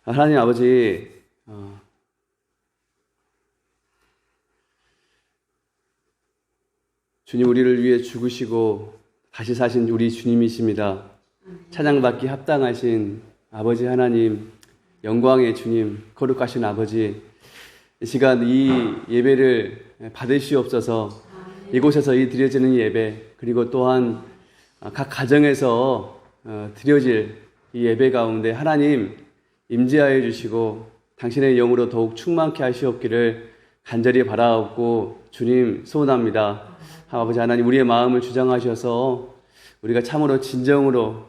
하나님 아버지, 주님 우리를 위해 죽으시고 다시 사신 우리 주님이십니다. 찬양받기 합당하신 아버지 하나님, 영광의 주님, 거룩하신 아버지, 이 시간 이 예배를 받으시옵소서. 이곳에서 이 드려지는 예배, 그리고 또한 각 가정에서 드려질 이 예배 가운데 하나님 임재하여 주시고 당신의 영으로 더욱 충만케 하시옵기를 간절히 바라옵고 주님 소원합니다. 아버지 하나님, 우리의 마음을 주장하셔서 우리가 참으로 진정으로,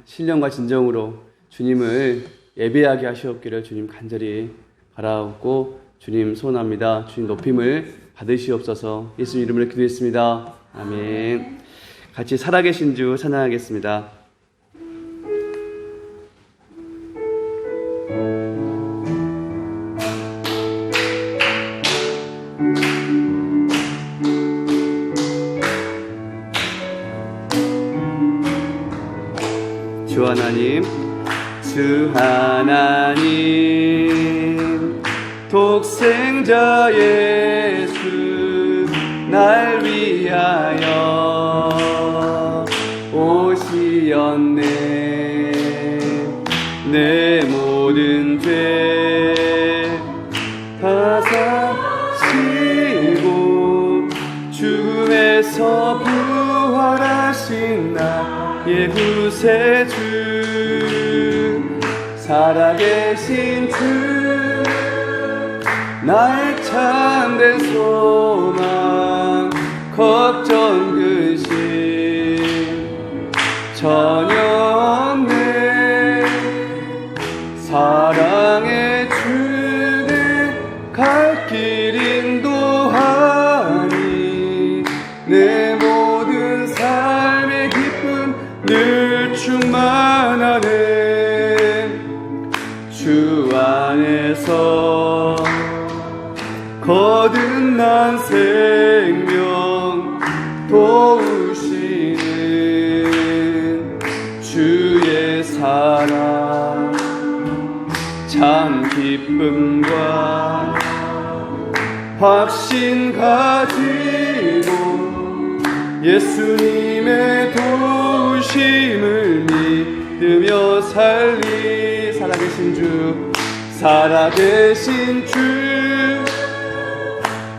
신령과 진정으로 주님을 예배하게 하시옵기를 주님 간절히 바라옵고 주님 소원합니다. 주님 높임을 받으시옵소서. 예수 이름으로 기도했습니다. 아멘. 같이 살아계신 주 찬양하겠습니다. 주 하나님, 주 하나님, 독생자 예수 날 위하여 오시었네. 내 모든 죄 다 사시고 죽음에서 부활하신 나의 구세주, 살아계신 주, 나의 참된 소망, 걱정 근심 전혀 없네. 사랑의 주내 갈 길 인도하니 내 모든 삶의 기쁨 늘 충만하네. 주 안에서 거듭난 생명 도우시는 주의 사랑, 참 기쁨과 확신 가지고 예수님의 도우심을 믿으며 살리. 살아계신 주, 살아계신 주,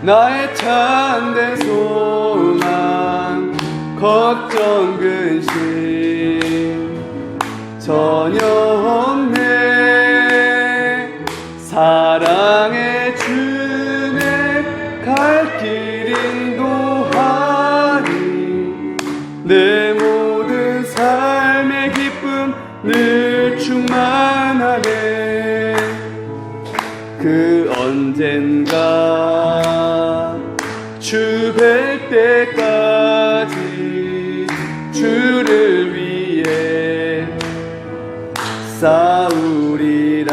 나의 참된 소망, 걱정 근심 전혀 없네. 사랑의 주내 갈 길 인도하니 내 모든 삶의 기쁨 늘 충만하네. 그 언젠가 주 뵐 때까지 주를 위해 싸우리라.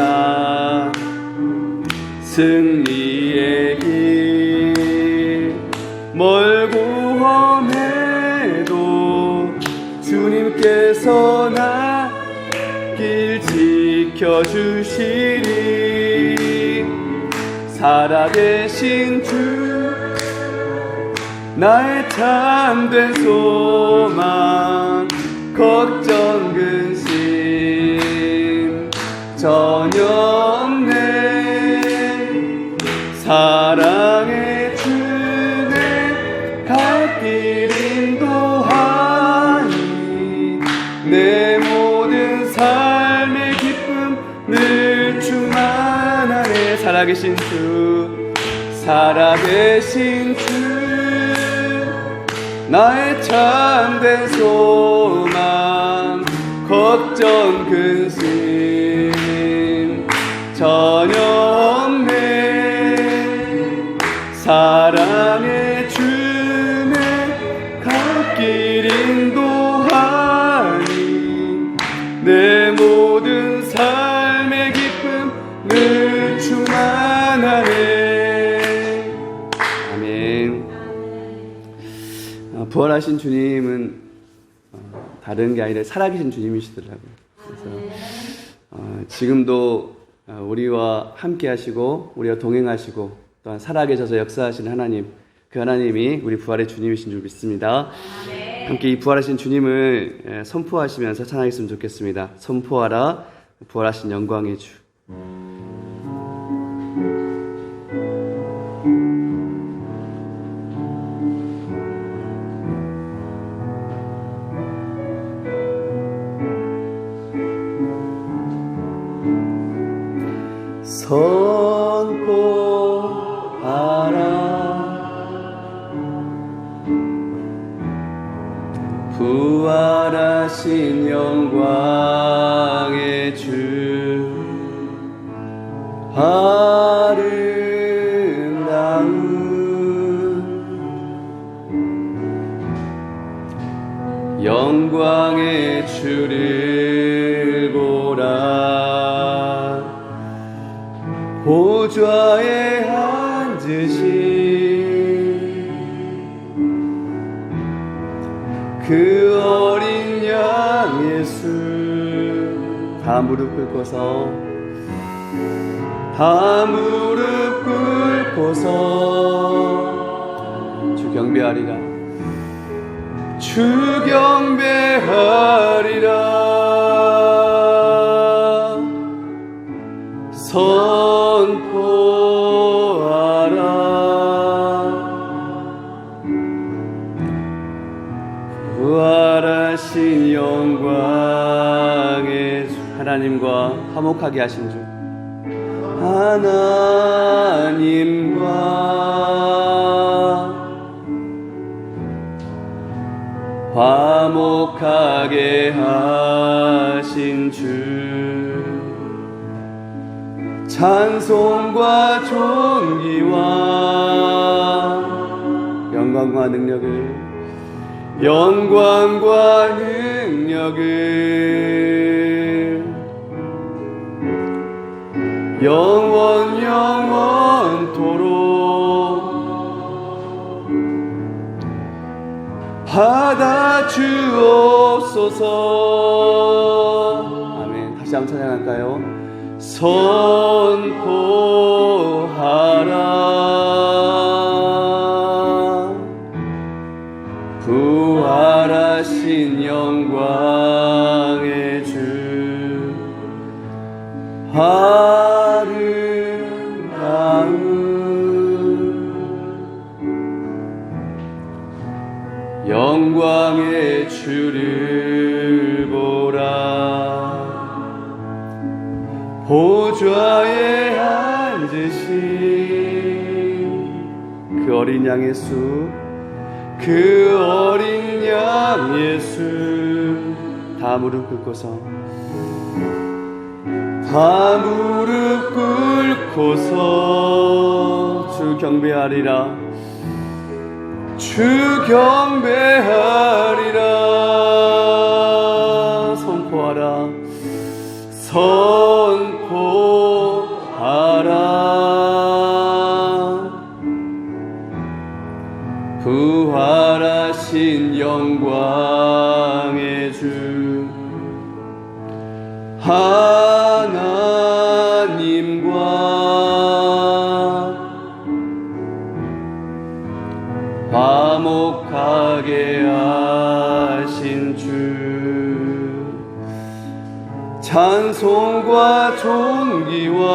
승리의 길 멀고 험해도 주님께서 나 길 지켜주시리. 살아계신 주, 나의 참된 소망, 걱정 근심 전혀 없네. 사랑의 주내 갈 길 인도하니 내 모든 삶의 기쁨 늘 충만하네. 살아계신 주, 살아계신 주, 나의 참된 소망, 걱정 근심 전혀 없네. 사랑의 주내 갈 길 인도하니 내 모든 삶의 기쁨 늘 충만하네. 아멘. 부활하신 주님은 다른 게 아니라 살아계신 주님이시더라고요. 그래서 지금도 우리와 함께 하시고 우리와 동행하시고 또한 살아계셔서 역사하시는 하나님, 그 하나님이 우리 부활의 주님이신 줄 믿습니다. 함께 이 부활하신 주님을 선포하시면서 찬양했으면 좋겠습니다. 선포하라 부활하신 영광의 주. 선포하라 부활하신 영광의 주 아름다운 영광의 주를 보라 보좌에 앉으신 그 어린 양 예수 다 무릎 꿇고서 주 경배하리라 주 경배하리라 선포하라 부활하신 영광의 주 하나님과 화목하게 하신 주 하나님과 화목하게 하신 주 찬송과 존귀와 영광과 능력을 영원토록 받아 주옵소서. 아멘. 다시 한번 찬양할까요? 선포하라 부활하신 영광의 주 아름다운 영광의 주를 보라 보좌에 앉으신 그 어린 양 예수 그 어린 양 예수 다 무릎 꿇고서 주 경배하리라 주 경배하리라 선포하라 부활하신 영광의 주 하나님과 화목하게 하신 주 찬송과 존귀와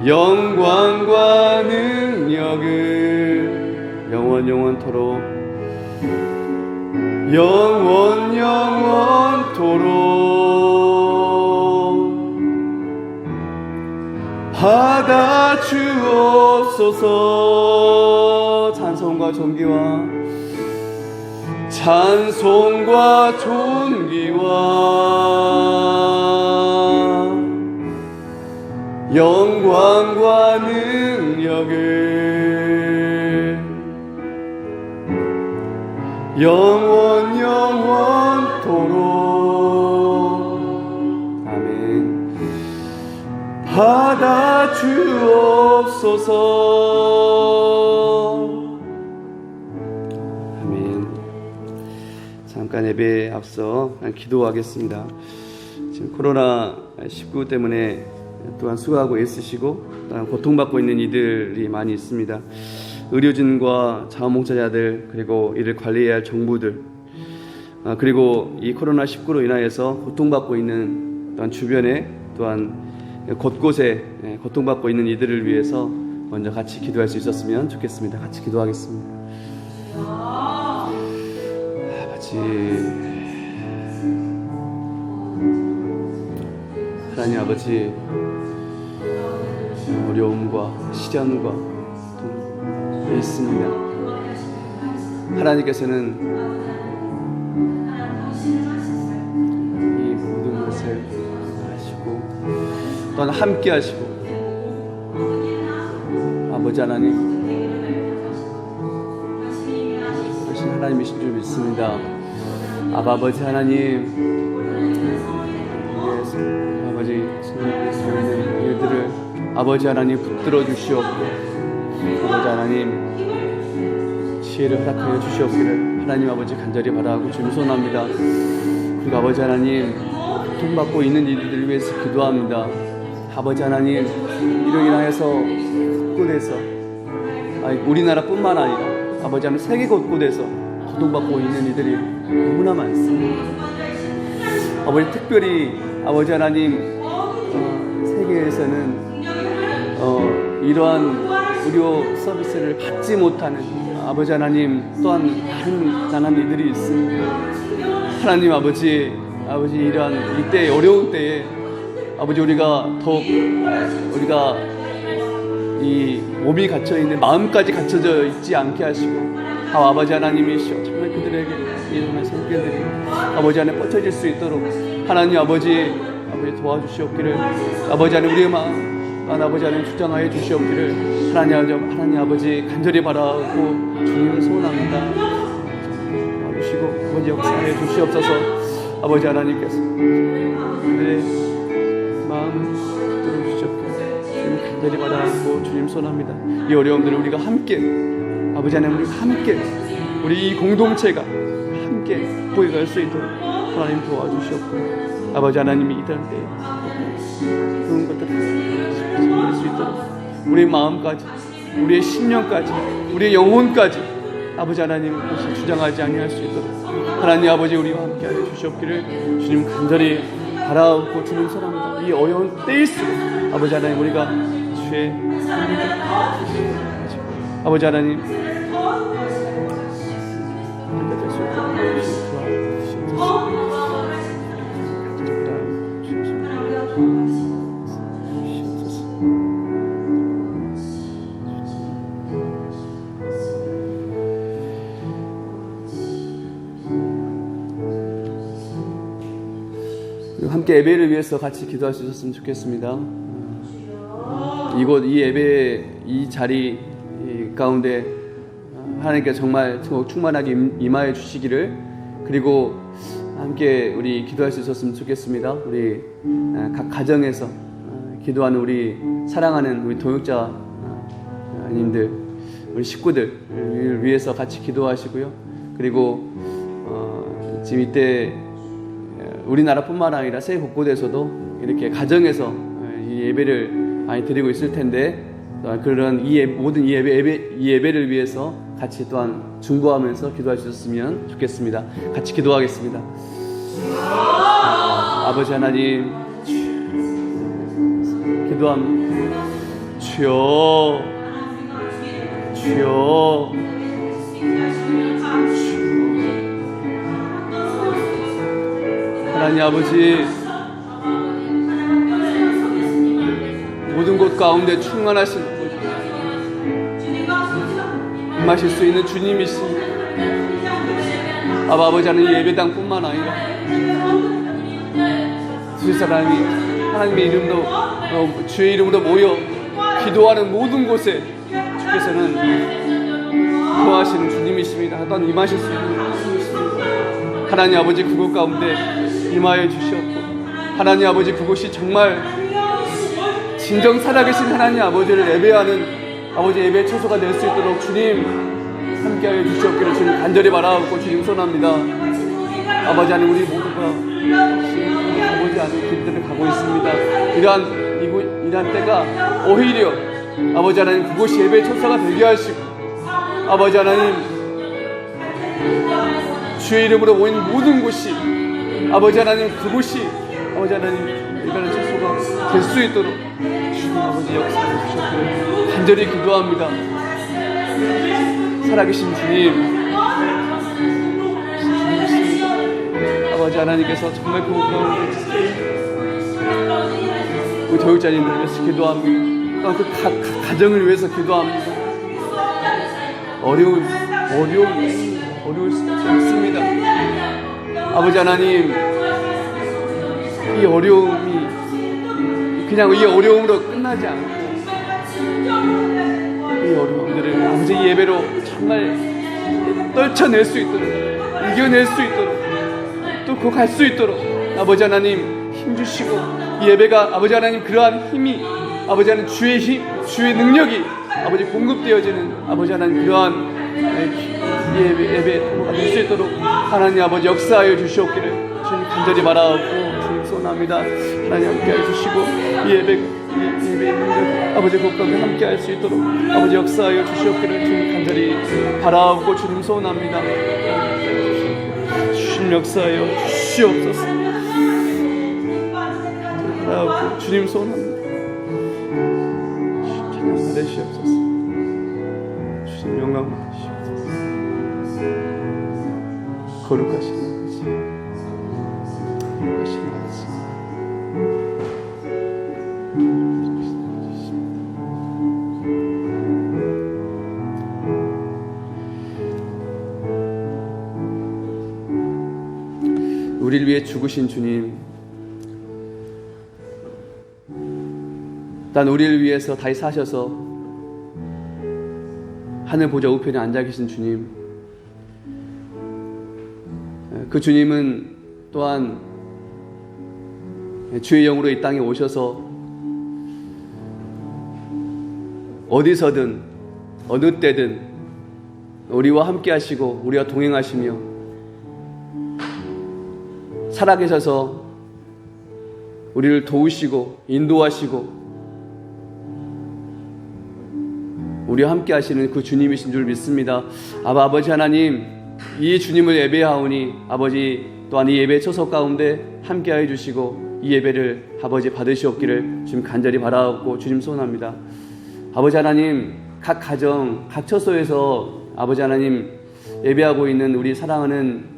영광과 능력을 영원토록 받아 주옵소서. 찬송과 존귀와 영광과 능력을 영원토록 아멘 받아 주옵소서. 아멘. 잠깐 귀한 예배에 앞서 기도하겠습니다. 지금 코로나19 때문에 또한 수고하고 애쓰시고 또한 고통받고 있는 이들이 많이 있습니다. 의료진과 자원봉사자들, 그리고 이를 관리해야 할 정부들, 그리고 이 코로나19로 인하여서 고통받고 있는 또한 주변에 또한 곳곳에 고통받고 있는 이들을 위해서 먼저 같이 기도할 수 있었으면 좋겠습니다. 같이 기도하겠습니다. 아버지, 하나님 아버지, 어려움과 시련과 고통이 있습니다. 하나님께서는 이 모든 것을 하시고 또한 함께 하시고, 아버지 하나님, 하신 하나님이신 줄 믿습니다. 아버지 하나님, 아버지 있는 일들을 아버지 하나님 붙들어 주시옵고, 아버지 하나님 지혜를 허락하여 주시옵기를 하나님 아버지 간절히 바라고 주님소원합니다. 그리고 아버지 하나님, 고통받고 있는 이들을 위해서 기도합니다. 아버지 하나님, 이로 인하여서 곳곳에서, 우리나라뿐만 아니라 아버지 하나님 세계 곳곳에서 고통받고 있는 이들이 너무나 많습니다. 아버지, 특별히 아버지 하나님, 세계에서는 이러한 의료 서비스를 받지 못하는 아버지 하나님 또한 다른 나란 이들이 있습니다. 하나님 아버지, 이러한 이때 어려운 때에 아버지, 우리가 더욱 우리가 이 몸이 갇혀 있는 마음까지 갇혀져 있지 않게 하시고, 아버지 하나님이시여, 정말 그들에게 일어난 손길들이 아버지 안에 뻗쳐질 수 있도록 하나님 아버지 도와주시옵기를, 아버지 안에 우리의 마음 아버지 안에 주장하여 주시옵기를 하나님 아버지 간절히 바라고 주님 소원합니다. 도와주시고 아버지 역사해 주시옵소서. 아버지 하나님께서 그들의 마음을 들어주시옵기를 주님 간절히 바라고 주님 소원합니다. 이 어려움들을 우리가 함께, 아버지 하나님, 우리가 함께, 우리 이 공동체가 함께 보여갈 수 있도록 하나님 도와주시옵고, 아버지 하나님이 이럴 때 그런 것들을 지킬 수 있도록 우리의 마음까지, 우리의 신령까지, 우리의 영혼까지 아버지 하나님 것이 주장하지 아니할 수 있도록 하나님 아버지 우리와 함께하여 주시옵기를 주님 간절히 바라옵고 주님 사랑합니다. 이 어려운 때일수록 아버지 하나님, 우리가 주의 아버지 하나님 함께 예배를 위해서 같이 기도할 수 있었으면 좋겠습니다. 이 예배, 이 자리 가운데 하나님께 정말 충만하게 임하여 주시기를, 그리고 함께 우리 기도할 수 있었으면 좋겠습니다. 우리 각 가정에서 기도하는 우리 사랑하는 우리 동역자님들, 우리 식구들을 위해서 같이 기도하시고요. 그리고 지금 이때 우리나라뿐만 아니라 세계 곳곳에서도 이렇게 가정에서 이 예배를 많이 드리고 있을 텐데, 그런 모든 이 예배를 위해서 같이 또한 중보하면서 기도할 수 있었으면 좋겠습니다. 같이 기도하겠습니다. 아버지 하나님, 기도합니다. 주여, 하나님 아버지, 모든 곳 가운데 충만하신 임하실 수 있는 주님이십니다. 아버지 하나님, 예배당뿐만 아니라 주 사람이 하나님의 이름으로, 주의 이름으로 모여 기도하는 모든 곳에 주께서는 도와하시는 주님이십니다. 또한 임하실 수 있는 주님이십니다. 하나님 아버지, 그곳 가운데 임하여 주시옵고, 하나님 아버지, 그곳이 정말 진정 살아계신 하나님 아버지를 예배하는 아버지 예배의 처소가 될 수 있도록 주님 함께하여 주시옵기를 주님 간절히 바라옵고 주님 소원합니다. 아버지 하나님, 우리 모두가 가보지 않은 길들을 가고 있습니다. 이러한 때가 오히려 아버지 하나님, 그곳이 예배 초소가 되게 하시고, 아버지 하나님, 주의 이름으로 모인 모든 곳이, 아버지 하나님, 그곳이 아버지 하나님 예배의 초소가 될 수 있도록 주님 아버지 역사해 주셨기를 간절히 기도합니다. 살아계신 주님, 아버지 하나님께서 정말 그 가운데 우리 교육자님들을 위해서 기도합니다. 그 가정을 위해서 기도합니다. 어려울 수밖에 없습니다. 아버지 하나님, 이 어려움이 그냥 이 어려움으로 끝나지 않고, 이 어려움들을 아버지 예배로 정말 떨쳐낼 수 있도록, 이겨낼 수 있도록, 또 그 갈 수 있도록 아버지 하나님 힘주시고, 이 예배가 아버지 하나님 그러한 힘이, 아버지 하나님 주의 힘, 주의 능력이 아버지 공급되어지는 아버지 하나님 그러한 예배 통로가 될 수 있도록 하나님 아버지 역사하여 주시옵기를 주님 간절히 바라옵고 주님 소원합니다. 하나님 함께 해주시고, 이 예배의 능력 아버지 그 가운데 함께 할 수 있도록 아버지 역사하여 주시옵기를 주님 간절히 바라옵고 주님 소원합니다. 주님 역사하여 주시옵소서. 바라옵고 주님 소원합니다. 찬양 받으시옵소서. 주님 영광 받으시옵소서. 거룩하신 아버지, 거룩하신 아버지, 우리를 위해 죽으신 주님, 단 우리를 위해서 다시 사셔서 하늘 보좌 우편에 앉아 계신 주님, 그 주님은 또한 주의 영으로 이 땅에 오셔서 어디서든 어느 때든 우리와 함께 하시고 우리와 동행하시며 살아계셔서 우리를 도우시고 인도하시고 우리와 함께 하시는 그 주님이신 줄 믿습니다. 아버지 하나님, 이 주님을 예배하오니 아버지 또한 이 예배 초소 가운데 함께하여 주시고 이 예배를 아버지 받으시옵기를 주님 간절히 바라옵고 주님 소원합니다. 아버지 하나님, 각 가정, 각 처소에서 아버지 하나님 예배하고 있는 우리 사랑하는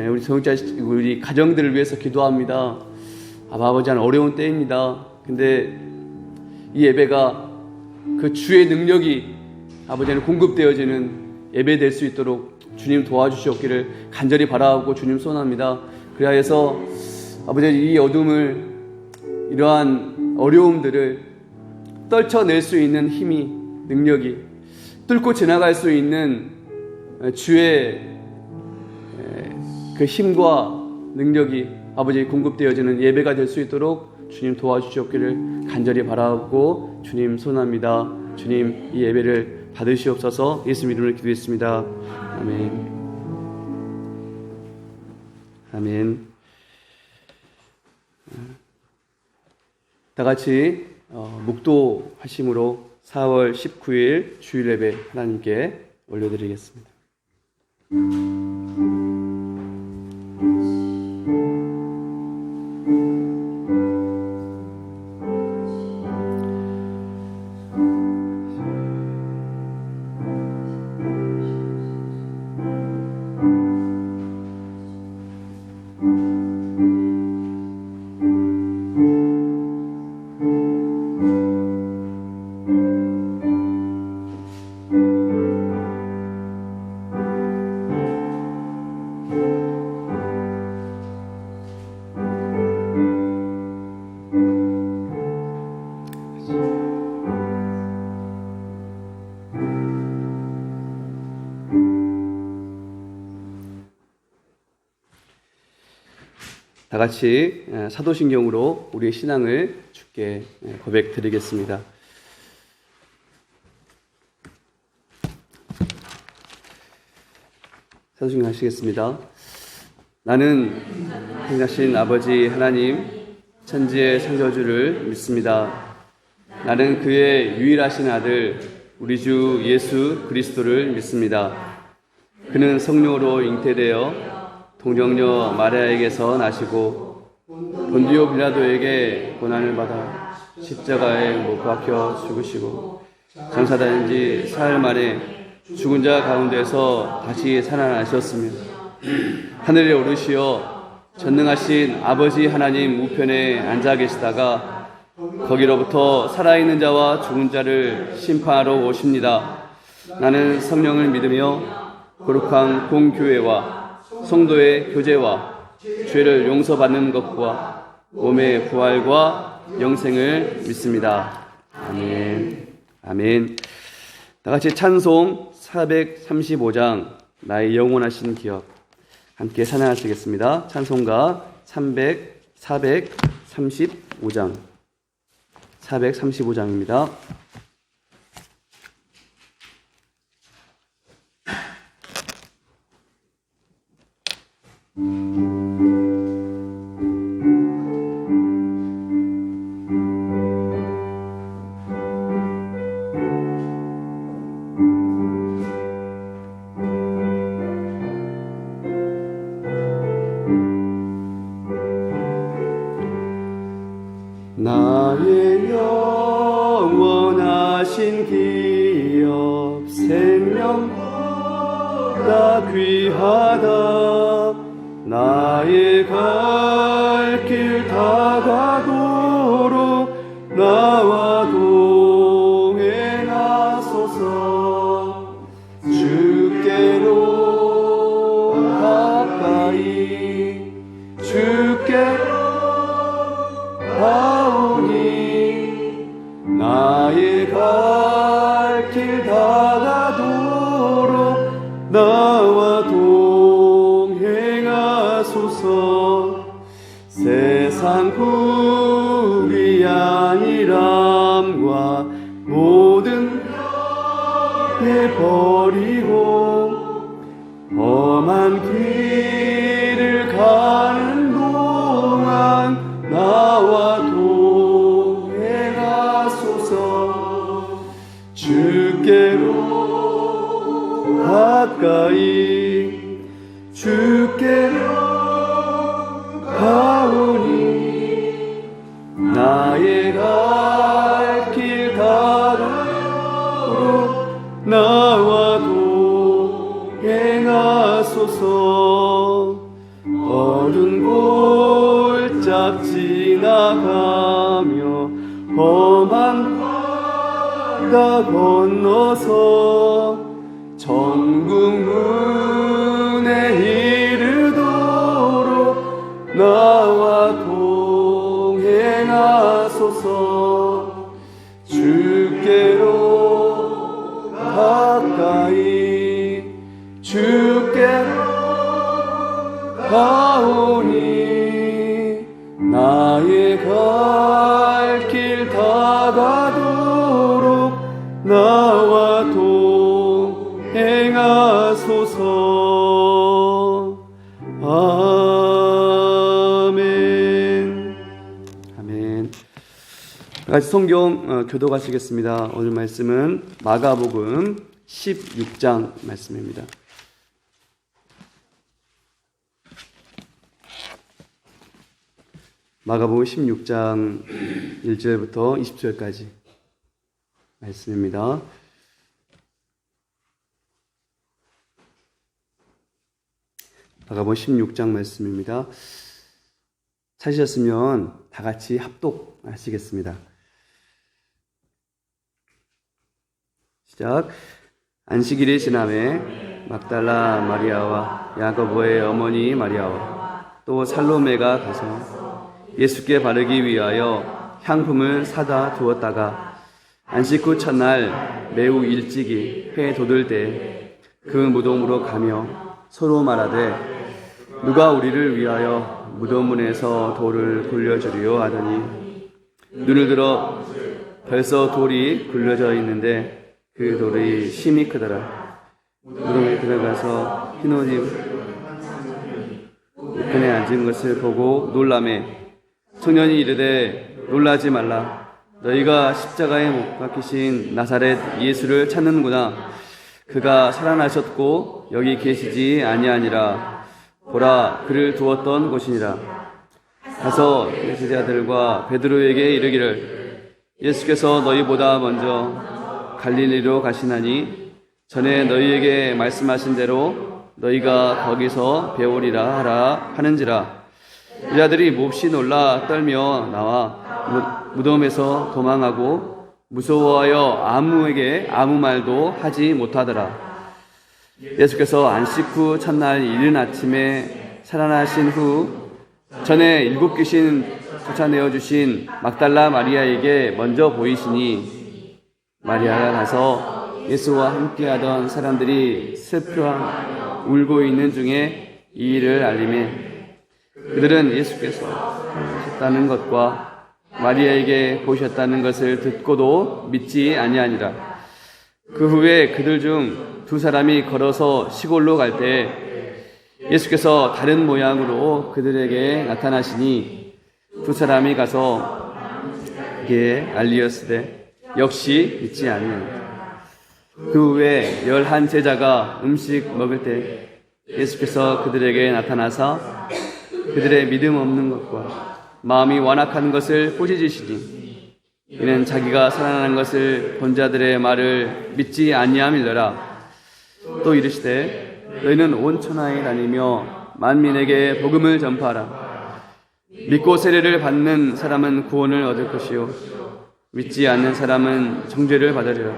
우리 성육자, 우리 가정들을 위해서 기도합니다. 아버지 하나님, 어려운 때입니다. 근데 이 예배가 그 주의 능력이 아버지 하나님 공급되어지는 예배 될 수 있도록 주님 도와주시옵기를 간절히 바라옵고 주님 소원합니다. 그리하여서 아버지 이 어둠을, 이러한 어려움들을 떨쳐낼 수 있는 힘이, 능력이, 뚫고 지나갈 수 있는 주의 그 힘과 능력이 아버지 공급되어지는 예배가 될 수 있도록 주님 도와주시옵기를 간절히 바라옵고 주님 소원합니다. 주님, 이 예배를 받으시옵소서. 예수님 이름으로 기도했습니다. 아멘. 아멘. 다 같이 묵도하심으로 4월 19일 주일 예배 하나님께 올려드리겠습니다. 다 같이 사도신경으로 우리의 신앙을 주께 고백드리겠습니다. 사도신경 하시겠습니다. 나는 행하신 아버지 하나님, 천지의 창조주를 믿습니다. 나는 그의 유일하신 아들, 우리 주 예수 그리스도를 믿습니다. 그는 성령으로 잉태되어 동정녀 마리아에게서 나시고 본디오 빌라도에게 고난을 받아 십자가에 못 박혀 죽으시고 장사된 지 사흘 만에 죽은 자 가운데서 다시 살아나셨으며 하늘에 오르시어 전능하신 아버지 하나님 우편에 앉아 계시다가 거기로부터 살아있는 자와 죽은 자를 심판하러 오십니다. 나는 성령을 믿으며 거룩한 공교회와 성도의 교제와 죄를 용서받는 것과 몸의 부활과 영생을 믿습니다. 아멘. 아멘. 다 같이 찬송 435장 나의 영원하신 기억 함께 찬양하시겠습니다. 찬송가 435장 435장입니다. 나의 영원하신 기업 생명보다 귀하다. 나의 갈 길 다가도록 나와 동행하소서. 주께로 가까이 주께로 가오니 나의 갈 길 다가도록 나와 동행하소서. 세상 불의한 일함과 모든 배 버리고 험한 길을 가는 동안 나와 동행하소서. 주께로 가까이 주께로 가오니 나의 갈 길 가도록 나와 동행하소서. 어두운 골짝 지나가며 험한 바다 건너서 천국 문에 이르도록 나와 동행하소서. 주께로 가까이 주께로 가오니 나의 갈 길 다가도록 나와 동행하소서. 아멘. 아멘. 같이 성경 교독하시겠습니다. 오늘 말씀은 마가복음 16장 말씀입니다. 마가복음 16장 1절부터 20절까지 말씀입니다. 마가복음 16장 말씀입니다. 찾으셨으면 다 같이 합독하시겠습니다. 시작. 안식일이 지나매 막달라 마리아와 야고보의 어머니 마리아와 또 살로메가 가서 예수께 바르기 위하여 향품을 사다 두었다가 안식 후 첫날 매우 일찍이 해 돋을 때 그 무덤으로 가며 서로 말하되 누가 우리를 위하여 무덤 문에서 돌을 굴려주리요 하더니 눈을 들어 벌써 돌이 굴려져 있는데 그 돌이 심히 크더라. 무덤에 들어가서 흰옷 입은 우편에 앉은 것을 보고 놀라매 청년이 이르되 놀라지 말라. 너희가 십자가에 못 박히신 나사렛 예수를 찾는구나. 그가 살아나셨고 여기 계시지 아니하니라. 보라, 그를 두었던 곳이니라. 가서 제자들과 베드로에게 이르기를 예수께서 너희보다 먼저 갈릴리로 가시나니 전에 너희에게 말씀하신 대로 너희가 거기서 배우리라 하라 하는지라. 여자들이 몹시 놀라 떨며 나와 무덤에서 도망하고 무서워하여 아무에게 아무 말도 하지 못하더라. 예수께서 안식 후 첫날 이른 아침에 살아나신 후 전에 7 귀신 쫓아내어 주신 막달라 마리아에게 먼저 보이시니 마리아가 가서 예수와 함께하던 사람들이 슬퍼하며 울고 있는 중에 이 일을 알리매 그들은 예수께서 오셨다는 것과 마리아에게 보셨다는 것을 듣고도 믿지 아니하니라. 그 후에 그들 중 2 사람이 걸어서 시골로 갈 때 예수께서 다른 모양으로 그들에게 나타나시니 2 사람이 가서 그에게 알리었으되 역시 믿지 아니하니라. 그 후에 11 제자가 음식 먹을 때 예수께서 그들에게 나타나사 그들의 믿음 없는 것과 마음이 완악한 것을 꾸짖으시니 이는 자기가 살아나는 것을 본 자들의 말을 믿지 아니함일러라. 또 이르시되 너희는 온 천하에 다니며 만민에게 복음을 전파하라. 믿고 세례를 받는 사람은 구원을 얻을 것이요 믿지 않는 사람은 정죄를 받으리라.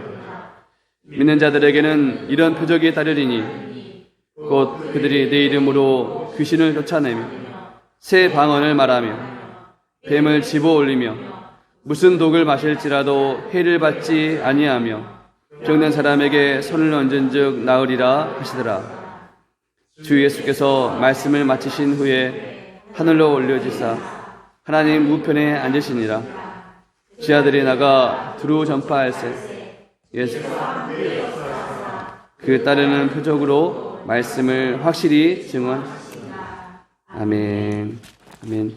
믿는 자들에게는 이런 표적이 따르리니 곧 그들이 내 이름으로 귀신을 쫓아내며 새 방언을 말하며 뱀을 집어 올리며 무슨 독을 마실지라도 해를 받지 아니하며 병든 사람에게 손을 얹은 즉 나으리라 하시더라. 주 예수께서 말씀을 마치신 후에 하늘로 올려지사 하나님 우편에 앉으시니라. 지하들이 나가 두루 전파할세 예수 그 따르는 표적으로 말씀을 확실히 증언하셨습니다. 아멘. 아멘.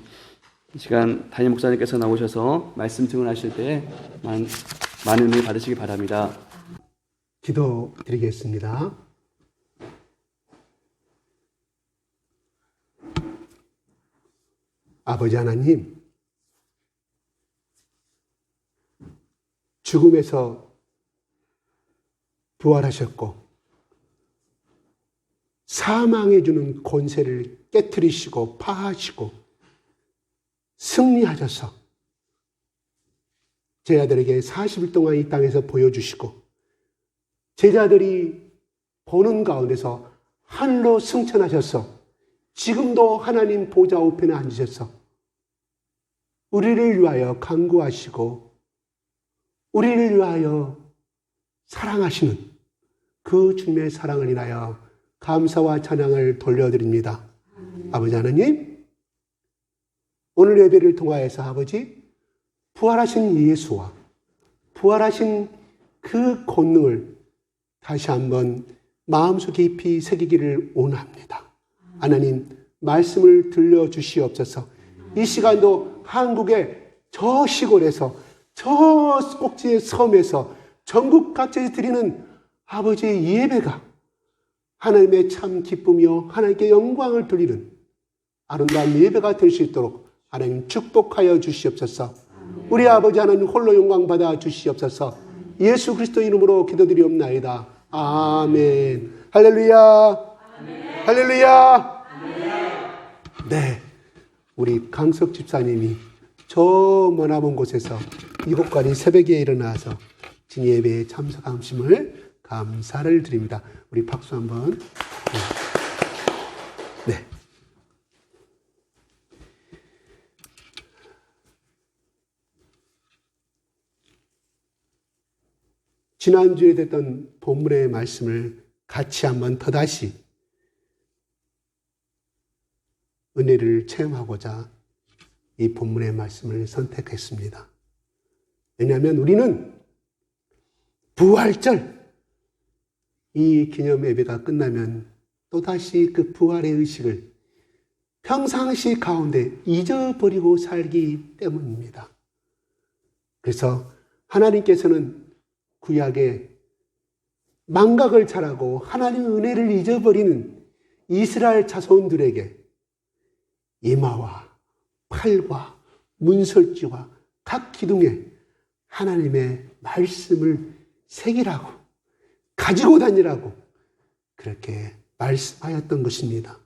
이 시간 담임 목사님께서 나오셔서 말씀 증언하실 때 많은 은혜 받으시기 바랍니다. 기도 드리겠습니다. 아버지 하나님, 죽음에서 부활하셨고 사망해 주는 권세를 깨트리시고 파하시고 승리하셔서 제자들에게 40일 동안 이 땅에서 보여주시고 제자들이 보는 가운데서 하늘로 승천하셔서 지금도 하나님 보좌 우편에 앉으셔서 우리를 위하여 간구하시고 우리를 위하여 사랑하시는 그 주님의 사랑을 인하여 감사와 찬양을 돌려드립니다. 아버지 하나님, 오늘 예배를 통하여서 아버지 부활하신 예수와 부활하신 그 권능을 다시 한번 마음속 깊이 새기기를 원합니다. 하나님, 말씀을 들려주시옵소서. 이 시간도 한국의 저 시골에서 저 꼭지의 섬에서 전국 각지에서 드리는 아버지의 예배가 하나님의 참 기쁨이요 하나님께 영광을 돌리는 아름다운 예배가 될 수 있도록 하나님 축복하여 주시옵소서. 우리 아버지 하나님 홀로 영광 받아 주시옵소서. 예수 그리스도 이름으로 기도드리옵나이다. 아멘. 할렐루야. 아멘. 할렐루야. 아멘. 네, 우리 강석 집사님이 저 머나먼 곳에서 이곳까지 새벽에 일어나서 진예배에 참석하심을 감사를 드립니다. 우리 박수 한번. 네. 지난주에 됐던 본문의 말씀을 같이 한번 더다시 은혜를 체험하고자 이 본문의 말씀을 선택했습니다. 왜냐하면 우리는 부활절, 이 기념 예배가 끝나면 또다시 그 부활의 의식을 평상시 가운데 잊어버리고 살기 때문입니다. 그래서 하나님께서는 구약에 망각을 잘하고 하나님의 은혜를 잊어버리는 이스라엘 자손들에게 이마와 팔과 문설주와 각 기둥에 하나님의 말씀을 새기라고, 가지고 다니라고 그렇게 말씀하였던 것입니다.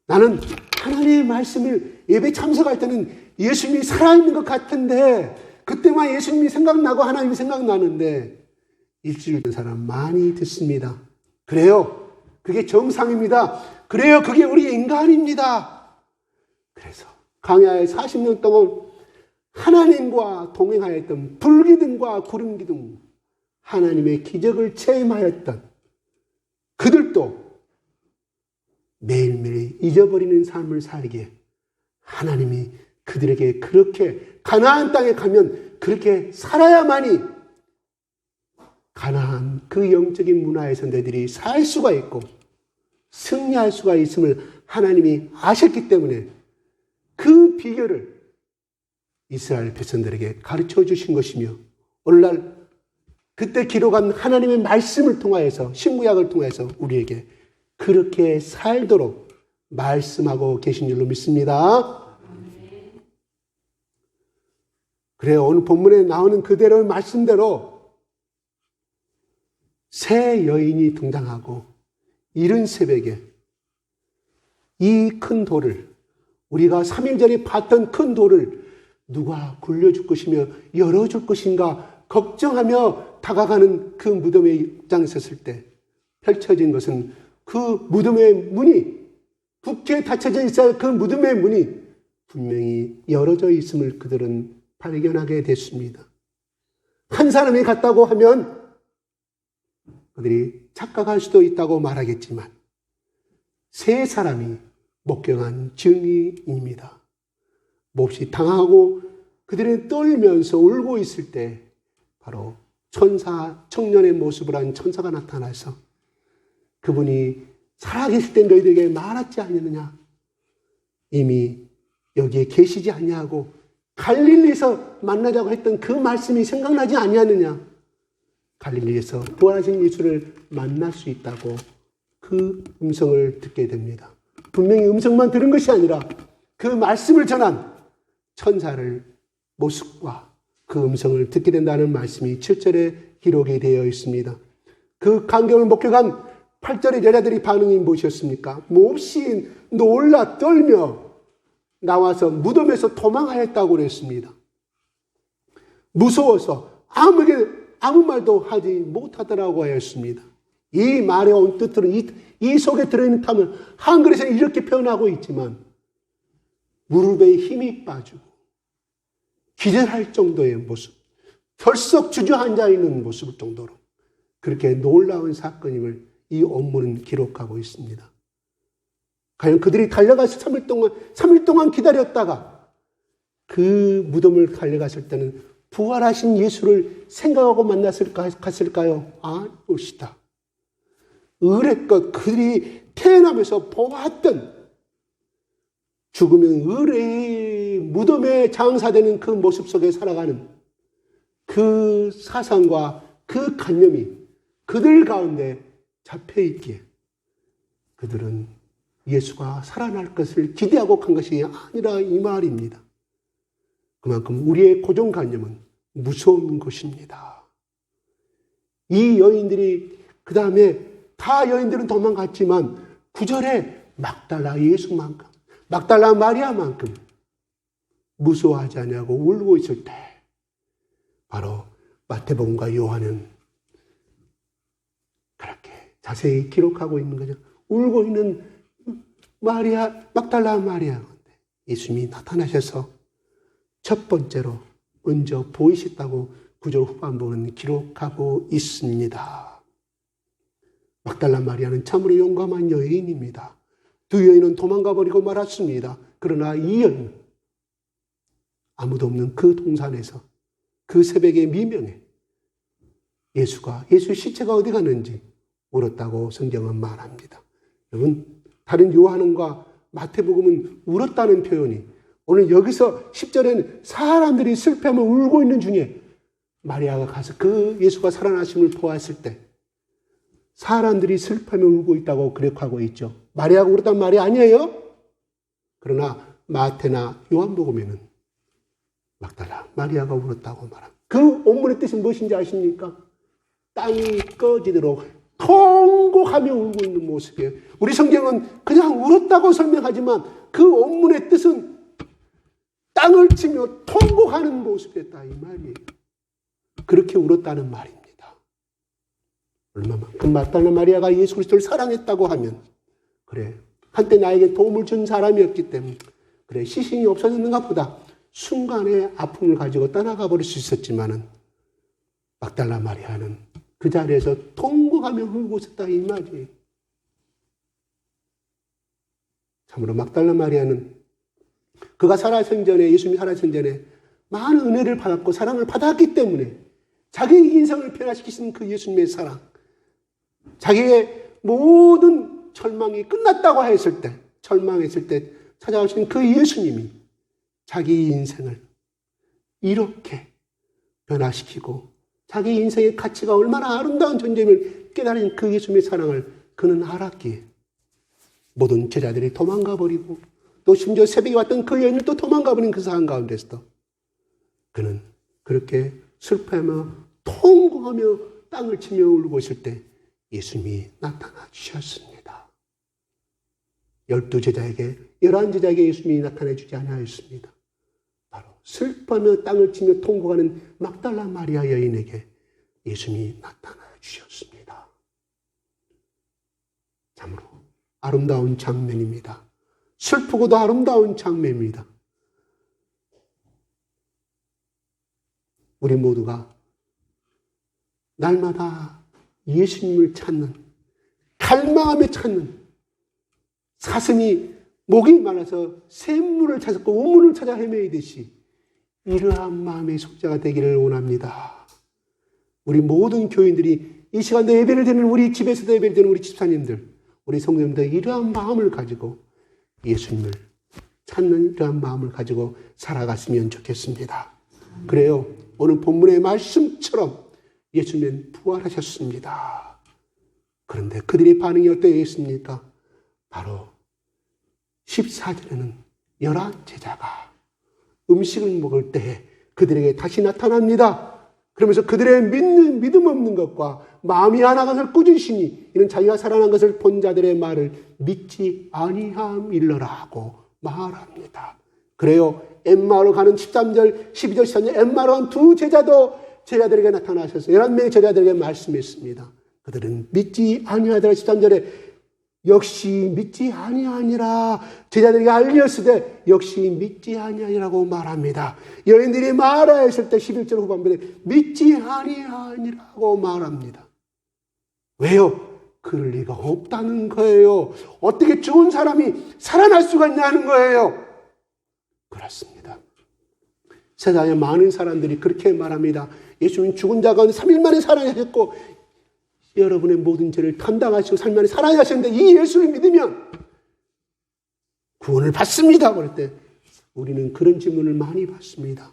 나는 하나님의 말씀을 예배 참석할 때는 예수님이 살아있는 것 같은데, 그때만 예수님이 생각나고 하나님이 생각나는데 일주일 된 사람 많이 듣습니다. 그래요. 그게 정상입니다. 그래요. 그게 우리 인간입니다. 그래서 광야에 40년 동안 하나님과 동행하였던 불기둥과 구름기둥, 하나님의 기적을 체험하였던 그들도 매일매일 잊어버리는 삶을 살기에 하나님이 그들에게 그렇게 가나안 땅에 가면 그렇게 살아야만이 가나안 그 영적인 문화에서 너희들이 살 수가 있고 승리할 수가 있음을 하나님이 아셨기 때문에 그 비결을 이스라엘 백성들에게 가르쳐 주신 것이며, 오늘날 그때 기록한 하나님의 말씀을 통하여서, 신구약을 통해서 우리에게 그렇게 살도록 말씀하고 계신 줄로 믿습니다. 그래요. 오늘 본문에 나오는 그대로의 말씀대로 새 여인이 등장하고 이른 새벽에 이 큰 돌을, 우리가 3일 전에 봤던 큰 돌을 누가 굴려줄 것이며 열어줄 것인가 걱정하며 다가가는 그 무덤에 입장에 섰을 때 펼쳐진 것은 그 무덤의 문이, 굳게 닫혀져 있어야 그 무덤의 문이 분명히 열어져 있음을 그들은 발견하게 됐습니다. 한 사람이 갔다고 하면 그들이 착각할 수도 있다고 말하겠지만 세 사람이 목격한 증인입니다. 몹시 당하고 그들이 떨면서 울고 있을 때 바로 천사, 청년의 모습을 한 천사가 나타나서 그분이 살아계실 때 너희들에게 말하지 않느냐, 이미 여기에 계시지 않냐고 갈릴리에서 만나자고 했던 그 말씀이 생각나지 아니하느냐, 갈릴리에서 부활하신 예수를 만날 수 있다고 그 음성을 듣게 됩니다. 분명히 음성만 들은 것이 아니라 그 말씀을 전한 천사를 모습과 그 음성을 듣게 된다는 말씀이 7절에 기록이 되어 있습니다. 그 광경을 목격한 8절의 여자들의 반응이 무엇이었습니까? 몹시 놀라 떨며 나와서 무덤에서 도망하였다고 그랬습니다. 무서워서 아무 말도 하지 못하더라고 하였습니다. 이 말의 온 뜻들은 이 속에 들어있는 탐은 한글에서는 이렇게 표현하고 있지만 무릎에 힘이 빠지고 기절할 정도의 모습, 덜썩 주저앉아 있는 모습 정도로 그렇게 놀라운 사건임을 이 원문은 기록하고 있습니다. 과연 그들이 달려가서 3일 동안 기다렸다가 그 무덤을 달려갔을 때는 부활하신 예수를 생각하고 갔을까요? 아니었다. 의뢰껏 그들이 태어나면서 보았던 죽으면 의뢰의 무덤에 장사되는 그 모습 속에 살아가는 그 사상과 그 관념이 그들 가운데 잡혀있기에 그들은 예수가 살아날 것을 기대하고 간 것이 아니라 이 말입니다. 그만큼 우리의 고정관념은 무서운 것입니다. 이 여인들이 그 다음에 다 여인들은 도망갔지만 9절에 막달라 예수만큼, 막달라 마리아만큼 무서워하지 않냐고 울고 있을 때 바로 마태복음과 요한은 그렇게 자세히 기록하고 있는 거죠. 울고 있는 마리아, 막달라 마리아인데 예수님이 나타나셔서 첫 번째로 먼저 보이셨다고 9절 후반부는 기록하고 있습니다. 막달라 마리아는 참으로 용감한 여인입니다. 두 여인은 도망가 버리고 말았습니다. 그러나 이 여인은 아무도 없는 그 동산에서 그 새벽의 미명에 예수 시체가 어디 갔는지 물었다고 성경은 말합니다. 여러분, 다른 요한과 마태복음은 울었다는 표현이, 오늘 여기서 10절에는 사람들이 슬퍼하며 울고 있는 중에 마리아가 가서 그 예수가 살아나심을 보았을 때 사람들이 슬퍼하며 울고 있다고 기록하고 있죠. 마리아가 울었단 말이 아니에요. 그러나 마태나 요한복음에는 막달라 마리아가 울었다고 말합니다. 그 원문의 뜻이 무엇인지 아십니까? 땅이 꺼지도록 통곡하며 울고 있는 모습이에요. 우리 성경은 그냥 울었다고 설명하지만 그 원문의 뜻은 땅을 치며 통곡하는 모습이었다 이 말이에요. 그렇게 울었다는 말입니다. 얼마만큼 막달라 마리아가 예수 그리스도를 사랑했다고 하면, 그래 한때 나에게 도움을 준 사람이었기 때문에 그래 시신이 없어졌는가 보다 순간의 아픔을 가지고 떠나가 버릴 수 있었지만은 막달라 마리아는 그 자리에서 통곡하며 울고 있었다 이 말이에요. 참으로 막달라 마리아는 그가 살아생 전에, 예수님이 살아생 전에 많은 은혜를 받았고 사랑을 받았기 때문에 자기의 인생을 변화시키신 그 예수님의 사랑, 자기의 모든 절망이 끝났다고 했을 때, 절망했을 때 찾아오신 그 예수님이 자기 인생을 이렇게 변화시키고 자기 인생의 가치가 얼마나 아름다운 존재임을 깨달은 그 예수님의 사랑을 그는 알았기에 모든 제자들이 도망가 버리고 또 심지어 새벽에 왔던 그 여인을 또 도망가 버린 그 상황 가운데서도 그는 그렇게 슬퍼하며 통곡하며 땅을 치며 울고 있을 때 예수님이 나타나 주셨습니다. 12제자에게 11제자에게 예수님이 나타나 주지 않았습니다. 바로 슬퍼하며 땅을 치며 통곡하는 막달라 마리아 여인에게 예수님이 나타나 주셨습니다. 참으로 아름다운 장면입니다. 슬프고도 아름다운 장면입니다. 우리 모두가 날마다 예수님을 찾는, 갈망하며 찾는, 사슴이 목이 말라서 샘물을 찾았고 우물을 찾아 헤매이듯이 이러한 마음의 속자가 되기를 원합니다. 우리 모든 교인들이 이 시간도 예배를 드리는, 우리 집에서도 예배를 드리는 우리 집사님들, 우리 성도님들 이러한 마음을 가지고 예수님을 찾는 이러한 마음을 가지고 살아갔으면 좋겠습니다. 그래요. 오늘 본문의 말씀처럼 예수님은 부활하셨습니다. 그런데 그들의 반응이 어떠했습니까? 바로 14절에는 11제자가 음식을 먹을 때 그들에게 다시 나타납니다. 그러면서 그들의 믿음 없는 것과 마음이 하나가 것을 꾸짖으시니 이는 자기가 살아난 것을 본 자들의 말을 믿지 아니함일러라고 말합니다. 그래요. 엠마오로 가는 13절, 12절, 13절 엠마오로 간 두 제자도 제자들에게 나타나셔서 11명의 제자들에게 말씀했습니다. 그들은 믿지 아니하더라. 13절에 역시 믿지 아니하니라. 제자들에게 알렸으되 역시 믿지 아니하니라고 말합니다. 여인들이 말하였을 때 11절 후반부에 믿지 아니하니라고 말합니다. 왜요? 그럴 리가 없다는 거예요. 어떻게 죽은 사람이 살아날 수가 있냐는 거예요. 그렇습니다. 세상에 많은 사람들이 그렇게 말합니다. 예수님 죽은 자 가운데 3일 만에 살아나셨고 여러분의 모든 죄를 감당하시고 3일 만에 살아나셨는데 이 예수를 믿으면 구원을 받습니다. 그럴 때 우리는 그런 질문을 많이 받습니다.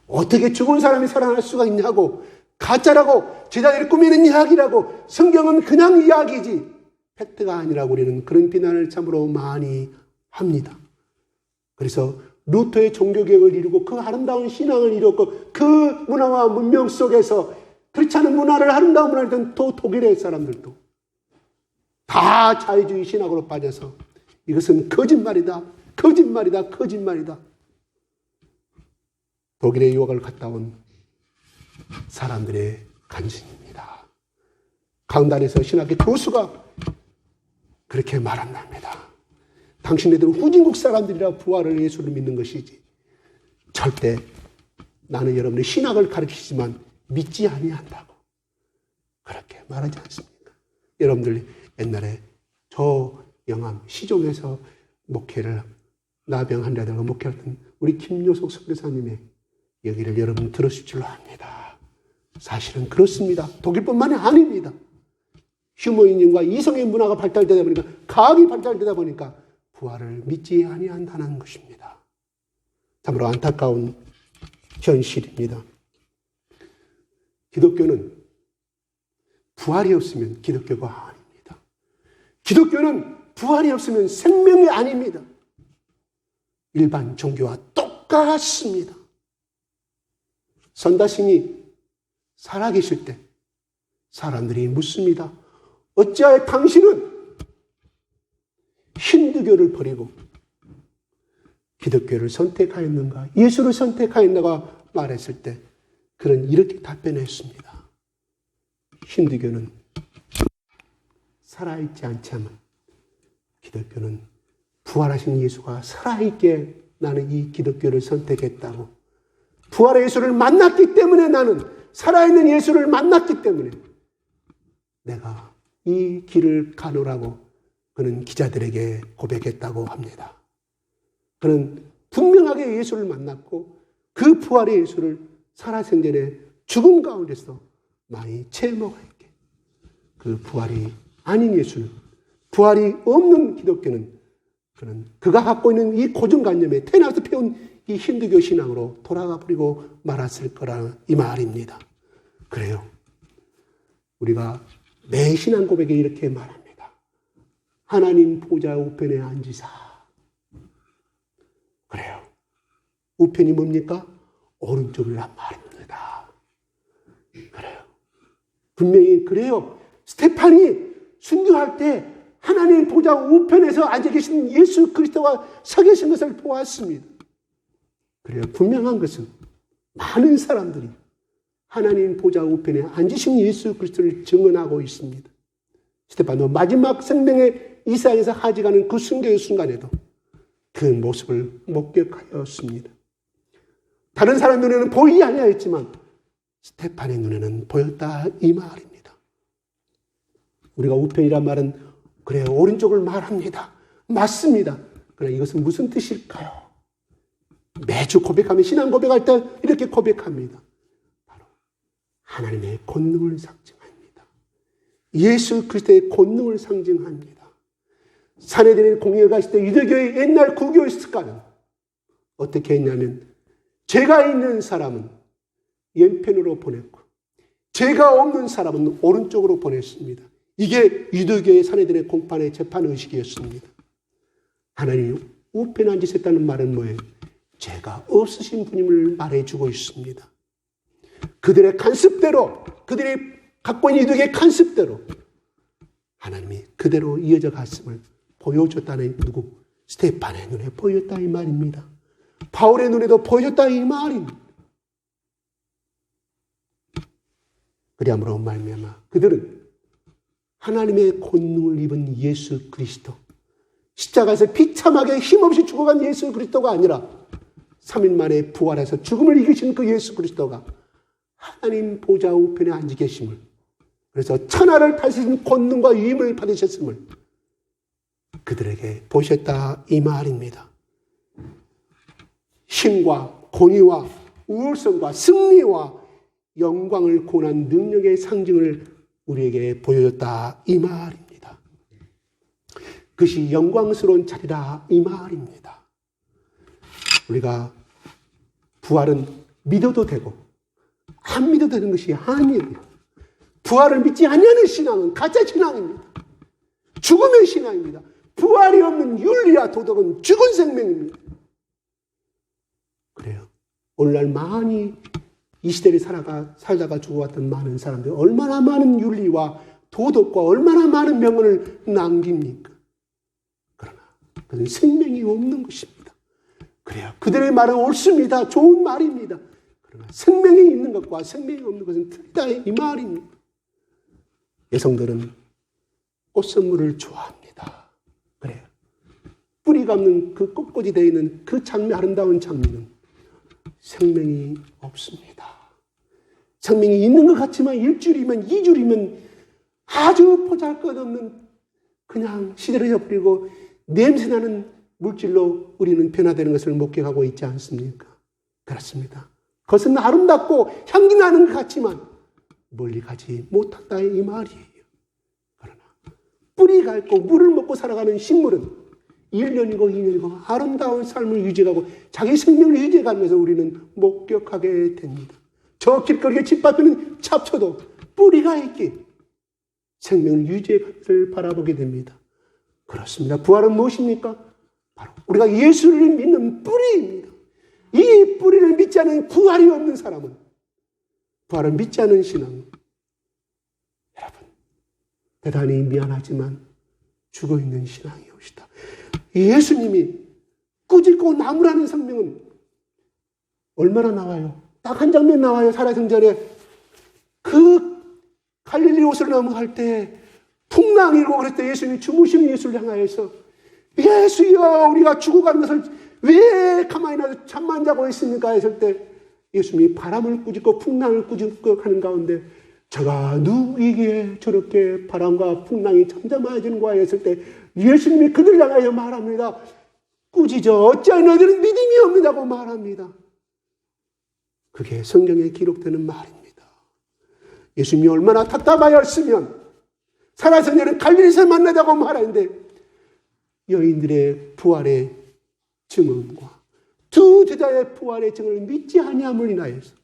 어떻게 죽은 사람이 살아날 수가 있냐고, 가짜라고, 제자들이 꾸미는 이야기라고, 성경은 그냥 이야기지 팩트가 아니라고 우리는 그런 비난을 참으로 많이 합니다. 그래서 루터의 종교개혁을 이루고 그 아름다운 신앙을 이뤘고 그 문화와 문명 속에서 그렇지 않은 문화를, 아름다운 문화를 던 독일의 사람들도 다 자유주의 신학으로 빠져서 이것은 거짓말이다, 거짓말이다, 거짓말이다. 독일의 유학을 갔다 온 사람들의 간증입니다. 강단에서 신학의 교수가 그렇게 말한답니다. 당신네들은 후진국 사람들이라 부활을, 예수를 믿는 것이지 절대 나는 여러분의 신학을 가르치지만 믿지 아니한다고 그렇게 말하지 않습니까? 여러분들 옛날에 저 영암 시종에서 목회를 나병환자들과 목회했던 우리 김요석 선교사님의 얘기를 여러분 들으실 줄로 압니다. 사실은 그렇습니다. 독일뿐만이 아닙니다. 휴머니즘과 이성의 문화가 발달되다 보니까, 과학이 발달되다 보니까 부활을 믿지 아니한다는 것입니다. 참으로 안타까운 현실입니다. 기독교는 부활이 없으면 기독교가 아닙니다. 기독교는 부활이 없으면 생명이 아닙니다. 일반 종교와 똑같습니다. 선다신이 살아계실 때 사람들이 묻습니다. 어찌하여 당신은 힌두교를 버리고 기독교를 선택하였는가? 예수를 선택하였는가? 말했을 때 그는 이렇게 답변했습니다. 힌두교는 살아있지 않지만 기독교는 부활하신 예수가 살아있게 나는 이 기독교를 선택했다고. 부활의 예수를 만났기 때문에 나는 살아있는 예수를 만났기 때문에 내가 이 길을 가노라고 그는 기자들에게 고백했다고 합니다. 그는 분명하게 예수를 만났고 그 부활의 예수를 살아생전에 죽음 가운데서 많이 체험하게 그 부활이 아닌 예수는 부활이 없는 기독교는 그는 그가 갖고 있는 이 고정관념에 태어나서 배운 이 힌두교 신앙으로 돌아가 버리고 말았을 거라 이 말입니다. 그래요. 우리가 내 신앙 고백에 이렇게 말합니다. 하나님 보좌 우편에 앉으사. 그래요. 우편이 뭡니까? 오른쪽이란 말입니다. 그래요. 분명히 그래요. 스테판이 순교할 때 하나님 보좌 우편에서 앉아 계신 예수 그리스도가 서 계신 것을 보았습니다. 그래요. 분명한 것은 많은 사람들이 하나님 보좌 우편에 앉으신 예수 그리스도를 증언하고 있습니다. 스테판도 마지막 생명의 이 세상에서 하직하는 그 순교의 순간에도 그 모습을 목격하였습니다. 다른 사람 눈에는 보이지 아니하였지만 스테판의 눈에는 보였다 이 말입니다. 우리가 우편이란 말은 그래요. 오른쪽을 말합니다. 맞습니다. 그러나 이것은 무슨 뜻일까요? 매주 고백하면 신앙 고백할 때 이렇게 고백합니다. 바로 하나님의 권능을 상징합니다. 예수 그리스도의 권능을 상징합니다. 사내들의 공예가 갔을 때 유대교의 옛날 구교의 습관은 어떻게 했냐면 죄가 있는 사람은 왼편으로 보냈고 죄가 없는 사람은 오른쪽으로 보냈습니다. 이게 유대교의 사내들의 공판의 재판 의식이었습니다. 하나님이 우편에 앉으셨다는 말은 뭐예요? 죄가 없으신 분임을 말해주고 있습니다. 그들의 간습대로, 그들이 갖고 있는 유대교의 간습대로 하나님이 그대로 이어져 갔음을 보여줬다는 누구? 스테판의 눈에 보였다 이 말입니다. 바울의 눈에도 보여줬다 이 말입니다. 그리함으로 말미암아 그들은 하나님의 권능을 입은 예수 그리스도, 십자가에서 비참하게 힘없이 죽어간 예수 그리스도가 아니라 3일 만에 부활해서 죽음을 이기신 그 예수 그리스도가 하나님 보좌 우편에 앉아 계심을, 그래서 천하를 다스리신 권능과 위임을 받으셨음을 그들에게 보셨다 이 말입니다. 힘과 권위와 우월성과 승리와 영광을 고난 능력의 상징을 우리에게 보여줬다 이 말입니다. 그것이 영광스러운 자리라 이 말입니다. 우리가 부활은 믿어도 되고 안 믿어도 되는 것이 아니에요. 부활을 믿지 않는 신앙은 가짜 신앙입니다. 죽음의 신앙입니다. 부활이 없는 윤리와 도덕은 죽은 생명입니다. 그래요. 오늘날 많이 이 시대를 살다가 죽어왔던 많은 사람들 얼마나 많은 윤리와 도덕과 얼마나 많은 명언을 남깁니까? 그러나 그는 생명이 없는 것입니다. 그래요. 그들의 말은 옳습니다. 좋은 말입니다. 그러나 생명이 있는 것과 생명이 없는 것은 틀리다 이 말입니다. 여성들은 꽃선물을 좋아합니다. 그래요. 뿌리가 없는 그 꽃꽂이 되어 있는 그 장미, 아름다운 장미는 생명이 없습니다. 생명이 있는 것 같지만 1줄이면 2줄이면 아주 보잘것없는 그냥 시들어져 버리고 냄새나는 물질로 우리는 변화되는 것을 목격하고 있지 않습니까? 그렇습니다. 그것은 아름답고 향기 나는 것 같지만 멀리 가지 못한다 이 말이에요. 그러나 뿌리가 있고 물을 먹고 살아가는 식물은 1년이고 2년이고 아름다운 삶을 유지하고 자기 생명을 유지해가면서 우리는 목격하게 됩니다. 저 길거리에 짓밟히는 잡초도 뿌리가 있기에 생명을 유지해가면서 바라보게 됩니다. 그렇습니다. 부활은 무엇입니까? 바로 우리가 예수를 믿는 뿌리입니다. 이 뿌리를 믿지 않은 부활이 없는 사람은, 부활을 믿지 않은 신앙은 여러분 대단히 미안하지만 죽어있는 신앙이옵시다. 예수님이 꾸짖고 나무라는 성명은 얼마나 나와요? 딱 한 장면 나와요. 살아생전에 그 갈릴리 호수를 넘어갈 때 풍랑이 일고 그럴 때 예수님이 주무시는 예수를 향하여서 예수여 우리가 죽어가는 것을 왜 가만히 놔서 잠만 자고 있습니까? 했을 때 예수님이 바람을 꾸짖고 풍랑을 꾸짖고 하는 가운데 저가 누구에게 저렇게 바람과 풍랑이 잠잠해지는가 했을 때 예수님이 그들 향하여 말합니다. 꾸짖어 어찌하여 너희들은 믿음이 없느냐고 말합니다. 그게 성경에 기록되는 말입니다. 예수님이 얼마나 답답하였으면 살아생전에 갈릴리에서 만나자고 말하는데 여인들의 부활의 증언과 두 제자의 부활의 증언을 믿지 아니함을 인하여서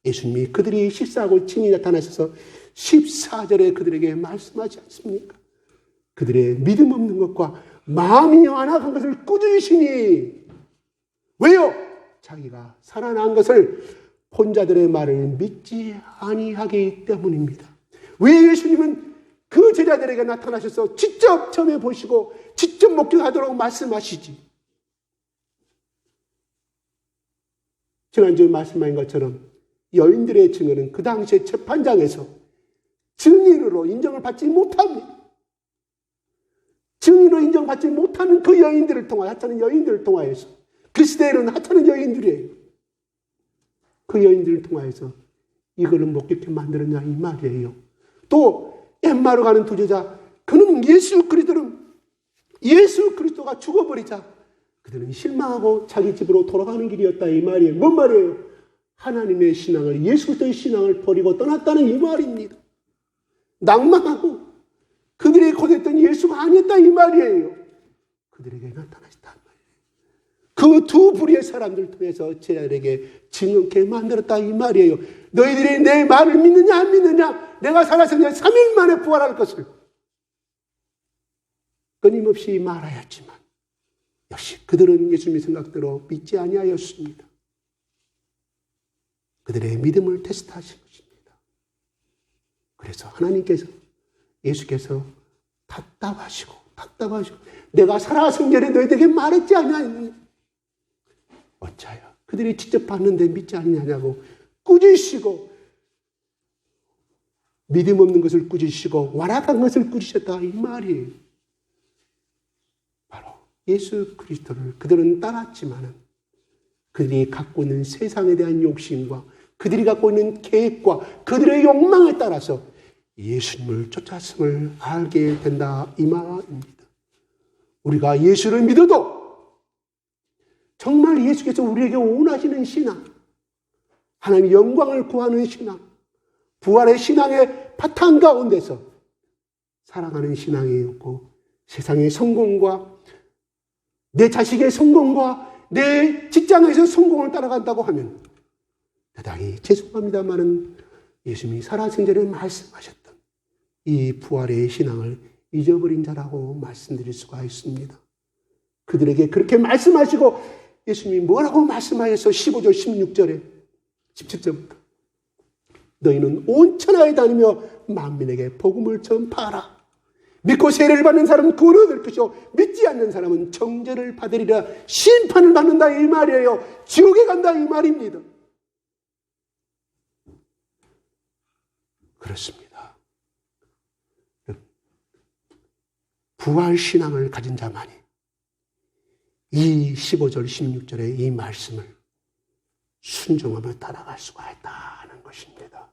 예수님이 그들이 식사하고 친히 나타나셔서 14절에 그들에게 말씀하지 않습니까? 그들의 믿음 없는 것과 마음이 완악한 것을 꾸짖으시니 왜요? 자기가 살아난 것을 혼자들의 말을 믿지 아니하기 때문입니다. 왜 예수님은 그 제자들에게 나타나셔서 직접 점해 보시고 직접 목격하도록 말씀하시지? 지난주에 말씀하신 것처럼 여인들의 증언은 그 당시에 재판장에서 증인으로 인정을 받지 못합니다. 증인으로 인정받지 못하는 그 여인들을 통하여, 하찮은 여인들을 통하여서, 그 시대에는 하찮은 여인들이에요. 그 여인들을 통하여서 이거를 목격해 만들었냐 이 말이에요. 또 엠마로 가는 두 제자, 그는 예수 그리스도가 죽어버리자 그들은 실망하고 자기 집으로 돌아가는 길이었다 이 말이에요. 뭔 말이에요? 하나님의 신앙을, 예수 그리스도의 신앙을 버리고 떠났다는 이 말입니다. 낭망하고 그들이 고대했던 예수가 아니었다 이 말이에요. 그들에게 나타나셨다. 그 두 부류의 사람들 통해서 제자들에게 증언케 만들었다 이 말이에요. 너희들이 내 말을 믿느냐 안 믿느냐, 내가 살아서 3일 만에 부활할 것을 끊임없이 말하였지만 역시 그들은 예수님의 생각대로 믿지 아니하였습니다. 그들의 믿음을 테스트하신 것입니다. 그래서 하나님께서, 예수께서 답답하시고 내가 살아생전에 너희들에게 말했지 않냐, 어찌하여 그들이 직접 봤는데 믿지 않느냐고 꾸짖으시고 믿음 없는 것을 꾸짖으시고 완악한 것을 꾸짖으셨다 이 말이에요. 바로 예수 그리스도를 그들은 따랐지만은 그들이 갖고 있는 세상에 대한 욕심과 그들이 갖고 있는 계획과 그들의 욕망에 따라서 예수님을 쫓았음을 알게 된다 이 말입니다. 우리가 예수를 믿어도 정말 예수께서 우리에게 원하시는 신앙, 하나님의 영광을 구하는 신앙, 부활의 신앙의 바탕 가운데서 살아가는 신앙이 없고 세상의 성공과 내 자식의 성공과 내 직장에서 성공을 따라간다고 하면 대단히 죄송합니다만은 예수님이 살아생전에 말씀하셨던 이 부활의 신앙을 잊어버린 자라고 말씀드릴 수가 있습니다. 그들에게 그렇게 말씀하시고 예수님이 뭐라고 말씀하셔서 15절 16절에 17절부터 너희는 온 천하에 다니며 만민에게 복음을 전파하라. 믿고 세례를 받는 사람은 구원을 얻을 것이요 믿지 않는 사람은 정죄를 받으리라. 심판을 받는다 이 말이에요. 지옥에 간다 이 말입니다. 그렇습니다. 부활 신앙을 가진 자만이 이 15절 16절의 이 말씀을 순종하며 따라갈 수가 있다는 것입니다.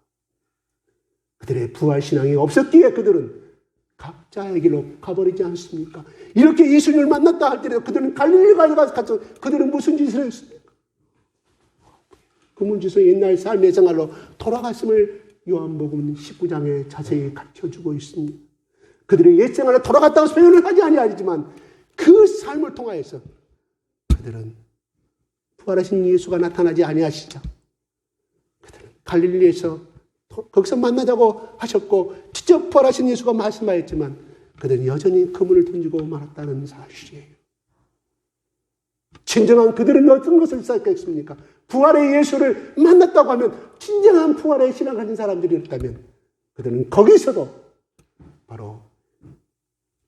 그들의 부활 신앙이 없었기에 그들은 각자의 길로 가버리지 않습니까? 이렇게 예수님을 만났다 할때라도 그들은 갈릴리 가서 그들은 무슨 짓을 했습니까? 그 문제에서 옛날 삶의 생활로 돌아갔음을 요한복음 19장에 자세히 가르쳐주고 있습니다. 그들의 옛 생활로 돌아갔다고 표현을 하지 아니하지만 그 삶을 통하여서 그들은 부활하신 예수가 나타나지 아니하시자 그들은 갈릴리에서 거기서 만나자고 하셨고 직접 부활하신 예수가 말씀하였지만 그들은 여전히 그물을 던지고 말았다는 사실이에요. 진정한 그들은 어떤 것을 생각했습니까? 부활의 예수를 만났다고 하면 진정한 부활의 신앙을 가진 사람들이었다면 그들은 거기서도 바로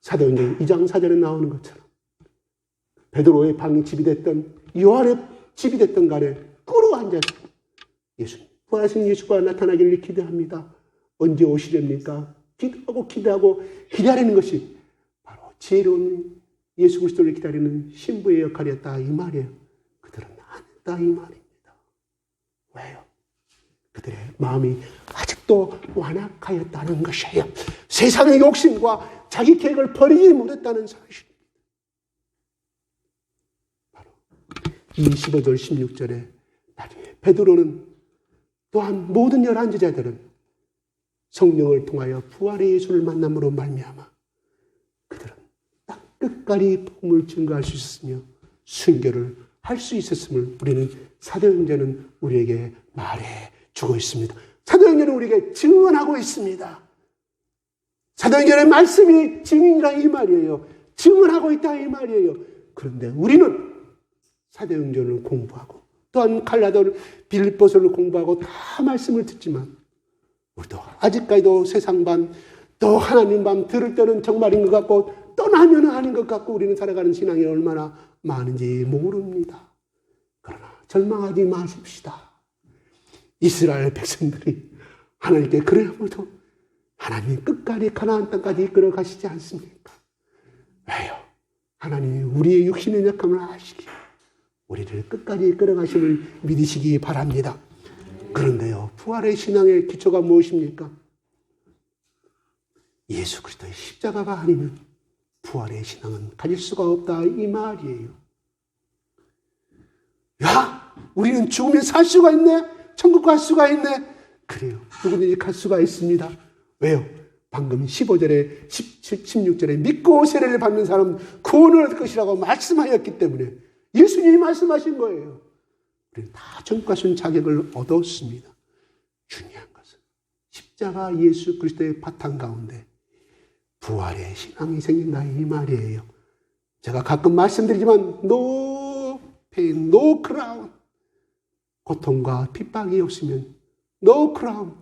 사도행전 2장 4절에 나오는 것처럼 베드로의 방이 집이 됐던 요한의 집이 됐던 간에 꿇어 앉아서 예수님, 부활하신 예수가 나타나기를 기대합니다. 언제 오시렵니까? 기도하고 기다리는 것이 바로 지혜로운 예수 그리스도를 기다리는 신부의 역할이었다 이 말이에요. 그들은 안 했다 이 말입니다. 왜요? 그들의 마음이 아직도 완악하였다는 것이에요. 세상의 욕심과 자기 계획을 버리지 못했다는 사실. 바로 25절 16절에 나중에 베드로는 또한 모든 11제자들은 성령을 통하여 부활의 예수를 만남으로 말미암아 그들은 딱 끝까지 복음을 증거할 수 있었으며 순교를 할 수 있었음을 우리는 사도행전은 우리에게 말해주고 있습니다. 사도행전은 우리에게 증언하고 있습니다. 사도행전의 말씀이 증인이라 이 말이에요. 증언하고 있다 이 말이에요. 그런데 우리는 사도행전을 공부하고 또한 갈라디아를 빌립보서를 공부하고 다 말씀을 듣지만 우리도 아직까지도 세상 반 또 하나님 반 들을 때는 정말인 것 같고 떠나면 아닌 것 같고 우리는 살아가는 신앙이 얼마나 많은지 모릅니다. 그러나 절망하지 마십시다. 이스라엘 백성들이 하나님께 그래도 하나님이 끝까지 가나안 땅까지 이끌어 가시지 않습니까? 왜요? 하나님이 우리의 육신의 약함을 아시기에 우리를 끝까지 이끌어 가심을 믿으시기 바랍니다. 그런데요, 부활의 신앙의 기초가 무엇입니까? 예수 그리스도의 십자가가 아니면 부활의 신앙은 가질 수가 없다 이 말이에요. 야, 우리는 죽으면 살 수가 있네? 천국 갈 수가 있네? 그래요. 누구든지 갈 수가 있습니다. 왜요? 방금 15절에 16절에 믿고 세례를 받는 사람은 구원을 얻을 것이라고 말씀하였기 때문에 예수님이 말씀하신 거예요. 우리는 다 천국 갈 수 있는 자격을 얻었습니다. 중요한 것은 십자가 예수 그리스도의 바탕 가운데 부활의 신앙이 생긴다 이 말이에요. 제가 가끔 말씀드리지만 no pain, no crown. 고통과 핍박이 없으면 no crown.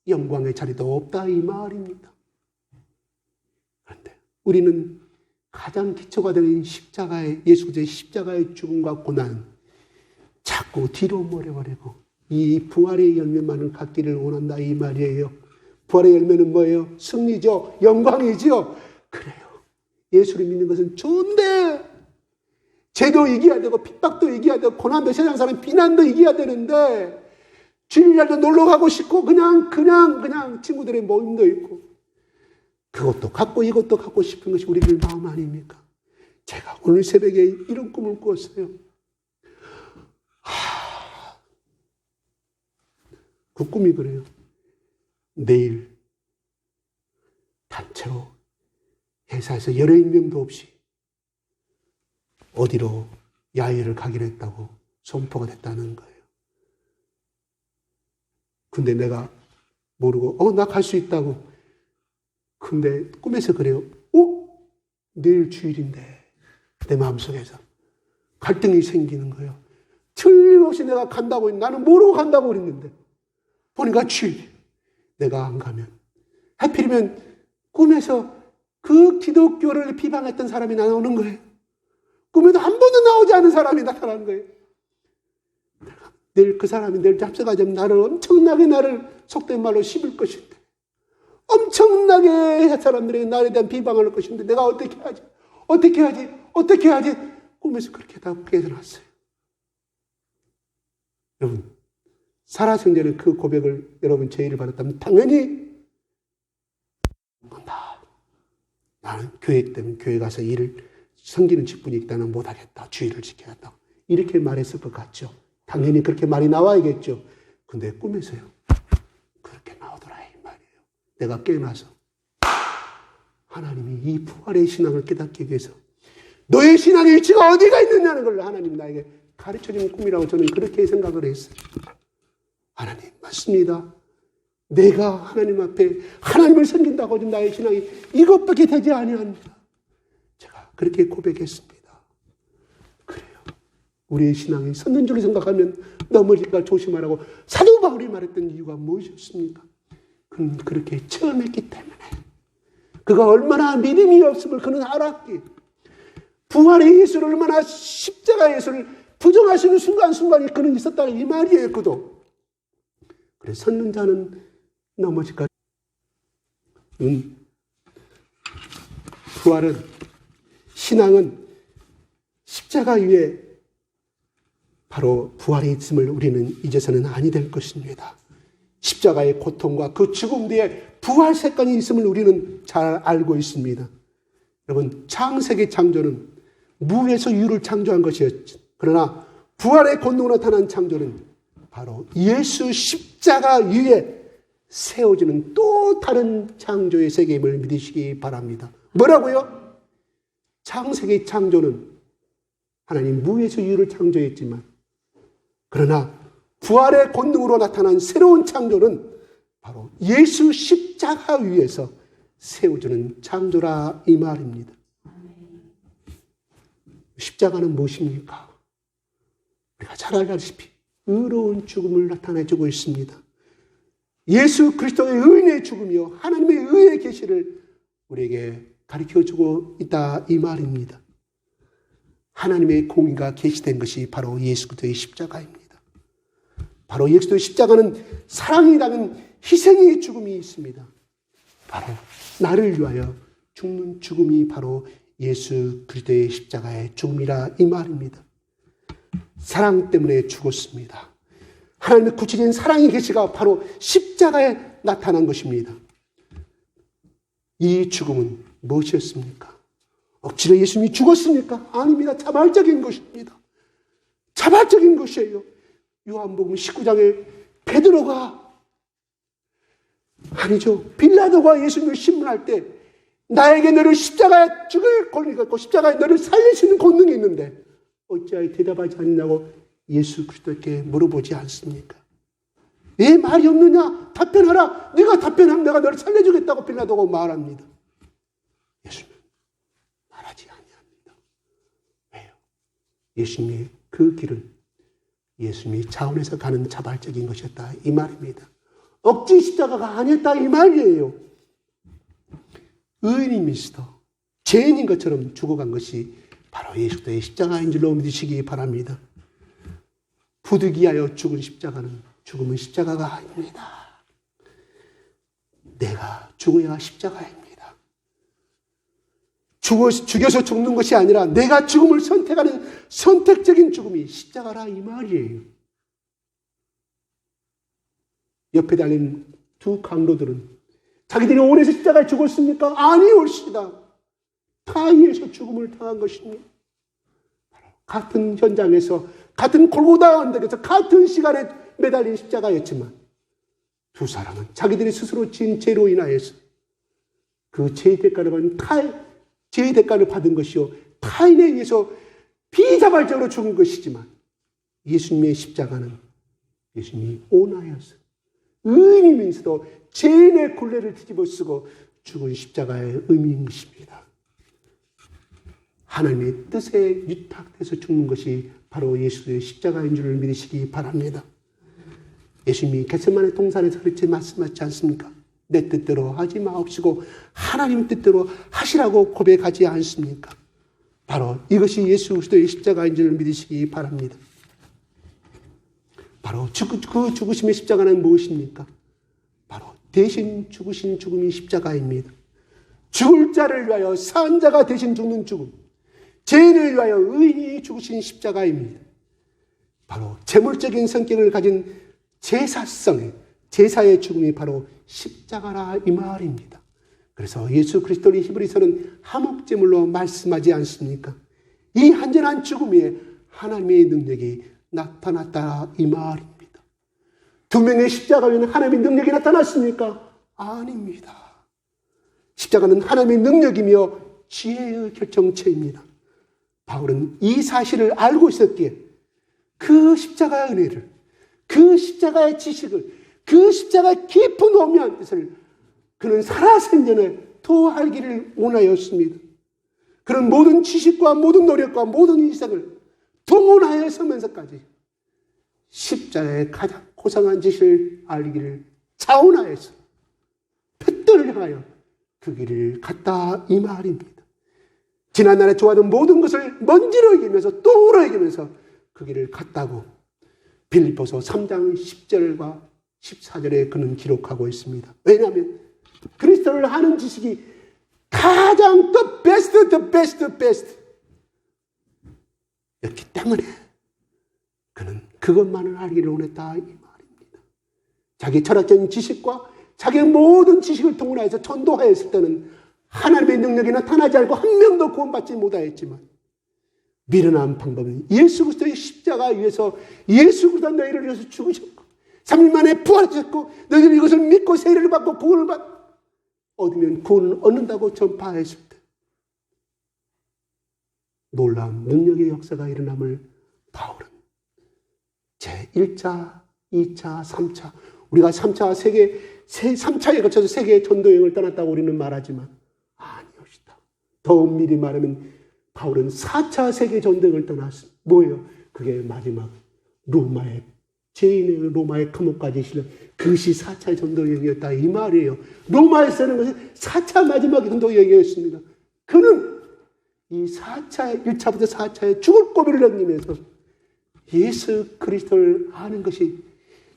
영광의 자리도 없다 이 말입니다. 그런데 우리는 가장 기초가 되는 십자가의 예수 그리스도의 십자가의 죽음과 고난 자꾸 뒤로 몰아버리고 이 부활의 열매만을 갖기를 원한다 이 말이에요. 부활의 열매는 뭐예요? 승리죠. 영광이죠. 그래요. 예수를 믿는 것은 좋은데 죄도 이겨야 되고 핍박도 이겨야 되고 고난도 세상 사람 비난도 이겨야 되는데 주일날도 놀러 가고 싶고 그냥 친구들의 모임도 있고 그것도 갖고 이것도 갖고 싶은 것이 우리들 마음 아닙니까? 제가 오늘 새벽에 이런 꿈을 꾸었어요. 그 꿈이 그래요. 내일 단체로 회사에서 11명도 없이 어디로 야외를 가기로 했다고 선포가 됐다는 거예요. 근데 내가 모르고 나 갈 수 있다고. 근데 꿈에서 그래요. 내일 주일인데 내 마음속에서 갈등이 생기는 거예요. 틀림없이 내가 간다고 나는 모르고 간다고 그랬는데 보니까 주일. 내가 안 가면 하필이면 꿈에서 그 기독교를 비방했던 사람이 나오는 거예요. 꿈에도 한 번도 나오지 않은 사람이 나타나는 거예요. 내일 그 사람이 내일 잡혀가자면 나를 속된 말로 씹을 것인데 엄청나게 사람들에게 나에 대한 비방을 할 것인데 내가 어떻게 하지 꿈에서 그렇게 다 깨어났어요. 여러분 살아생전에 그 고백을 여러분 제의를 받았다면 당연히 나는 교회 때문에 교회 가서 일을 섬기는 직분이 있다는 못하겠다. 주의를 지켜야겠다. 이렇게 말했을 것 같죠. 당연히 그렇게 말이 나와야겠죠. 근데 꿈에서요. 그렇게 나오더라 이 말이에요. 내가 깨어나서 하나님이 이 부활의 신앙을 깨닫기 위해서 너의 신앙의 위치가 어디가 있느냐는 걸 하나님이 나에게 가르쳐주는 꿈이라고 저는 그렇게 생각을 했어요. 하나님, 맞습니다. 내가 하나님 앞에 하나님을 섬긴다고 하는 나의 신앙이 이것밖에 되지 아니합니다. 제가 그렇게 고백했습니다. 그래요. 우리의 신앙이 섰는 줄 생각하면 넘어질까 조심하라고 사도 바울이 말했던 이유가 무엇이었습니까? 그는 그렇게 체험했기 때문에, 그가 얼마나 믿음이 없음을 그는 알았기에, 부활의 예수를 얼마나 십자가 예수를 부정하시는 순간순간이 그는 있었다는 이 말이에요. 그도. 그래서 섰는 자는 넘어질까. 부활은, 신앙은 십자가 위에 바로 부활이 있음을 우리는 잊어서는 아니 될 것입니다. 십자가의 고통과 그 죽음 뒤에 부활 사건이 있음을 우리는 잘 알고 있습니다. 여러분, 창세기 창조는 무에서 유를 창조한 것이었죠. 그러나 부활의 권능으로 나타난 창조는 바로 예수 십자가 위에 세워지는 또 다른 창조의 세계임을 믿으시기 바랍니다. 뭐라고요? 창세기 창조는 하나님 무에서 유를 창조했지만, 그러나 부활의 권능으로 나타난 새로운 창조는 바로 예수 십자가 위에서 세워지는 창조라 이 말입니다. 십자가는 무엇입니까? 우리가 잘 알다시피 의로운 죽음을 나타내주고 있습니다. 예수 그리스도의 의인의 죽음이요 하나님의 의의 계시를 우리에게 가르쳐주고 있다 이 말입니다. 하나님의 공의가 계시된 것이 바로 예수 그리스도의 십자가입니다. 바로 예수 그리스도의 십자가는 사랑이 담은 희생의 죽음이 있습니다. 바로 나를 위하여 죽는 죽음이 바로 예수 그리스도의 십자가의 죽음이라 이 말입니다. 사랑 때문에 죽었습니다. 하나님의 구체적인 사랑의 계시가 바로 십자가에 나타난 것입니다. 이 죽음은 무엇이었습니까? 억지로 예수님이 죽었습니까? 아닙니다. 자발적인 것입니다. 자발적인 것이에요. 요한복음 19장에 베드로가, 아니죠, 빌라도가 예수님을 신문할 때 나에게 너를 십자가에 죽을 권리가 있고 십자가에 너를 살릴 수 있는 권능이 있는데 어찌하여 대답하지 않냐고 예수 그리스도께 물어보지 않습니까? 왜 말이 없느냐? 답변하라. 네가 답변하면 내가 너를 살려주겠다고 빌라도가 말합니다. 예수님은 말하지 아니합니다. 왜요? 예수님의 그 길은 예수님이 자원해서 가는 자발적인 것이었다 이 말입니다. 억지 십자가가 아니었다 이 말이에요. 의인이면서도 죄인인 것처럼 죽어간 것이 바로 예수 그리스도의 십자가인 줄로 믿으시기 바랍니다. 부득이하여 죽은 십자가는 죽음은 십자가가 아닙니다. 내가 죽어야 십자가입니다. 죽여서 죽는 것이 아니라 내가 죽음을 선택하는 선택적인 죽음이 십자가라 이 말이에요. 옆에 달린 두 강도들은 자기들이 원해서 십자가에 죽었습니까? 아니올시다. 타의에서 죽음을 당한 것입니다. 같은 현장에서 같은 골고다 언덕에서 같은 시간에 매달린 십자가였지만 두 사람은 자기들이 스스로 지은 죄로 인하여서 그 죄의 대가를 받은 것이요 타인에 의해서 비자발적으로 죽은 것이지만 예수님의 십자가는 예수님이 온하여서 의인이면서도 죄인의 굴레를 뒤집어 쓰고 죽은 십자가의 의미인 것입니다. 하나님의 뜻에 유탁돼서 죽는 것이 바로 예수의 십자가인 줄을 믿으시기 바랍니다. 예수님이 겟세마네 동산에서 그렇게 말씀하지 않습니까? 내 뜻대로 하지 마옵시고 하나님 뜻대로 하시라고 고백하지 않습니까? 바로 이것이 예수 그리스도의 십자가인 줄을 믿으시기 바랍니다. 바로 그 죽으심의 십자가는 무엇입니까? 바로 대신 죽으신 죽음이 십자가입니다. 죽을 자를 위하여 산 자가 대신 죽는 죽음, 죄인을 위하여 의인이 죽으신 십자가입니다. 바로 재물적인 성격을 가진 제사의 죽음이 바로 십자가라 이 말입니다. 그래서 예수 그리스도를 히브리서는 화목제물로 말씀하지 않습니까? 이 한전한 죽음에 하나님의 능력이 나타났다 이 말입니다. 두 명의 십자가 위에는 하나님의 능력이 나타났습니까? 아닙니다. 십자가는 하나님의 능력이며 지혜의 결정체입니다. 바울은 이 사실을 알고 있었기에 그 십자가의 은혜를, 그 십자가의 지식을, 그 십자가의 깊은 오묘한 뜻을 그는 살아생전에 더 알기를 원하였습니다. 그런 모든 지식과 모든 노력과 모든 인생을 동원하여 서면서까지 십자가의 가장 고상한 짓을 알기를 자원하여서 푯대를 향하여 그 길을 갔다 이 말입니다. 지난날에 좋아하던 모든 것을 먼지로 이기면서 똥으로 이기면서 그 길을 갔다고 빌립보서 3장 10절과 14절에 그는 기록하고 있습니다. 왜냐하면 그리스도를 아는 지식이 가장 the best 였기 때문에 그는 그것만을 알기를 원했다 이 말입니다. 자기 철학적인 지식과 자기의 모든 지식을 동원하여서 전도하였을 때는 하나님의 능력이 나타나지 않고 한 명도 구원받지 못하였지만 미련한 방법은 예수 그리스도의 십자가 위에서 예수 그리스도 너희를 위해서 죽으셨고 3일 만에 부활하셨고 너희들 이것을 믿고 세례를 받고 구원을 얻으면 구원을 얻는다고 전파했을 때 놀라운 능력의 역사가 일어남을 바울은 제1차, 2차, 3차 우리가 3차에 거쳐서 세계 전도여행을 떠났다고 우리는 말하지만 아니었다. 더 엄밀히 말하면 바울은 4차 세계 전도여행을 떠났습니다. 뭐예요? 그게 마지막 로마의 죄인의 로마의 감옥까지 실려 그것이 4차 전도여행이었다 이 말이에요. 로마에서는 것이 4차 마지막 전도여행이었습니다. 그는 이 4차 1차부터 4차에 죽을 고비를 넘기면서 예수 그리스도를 아는 것이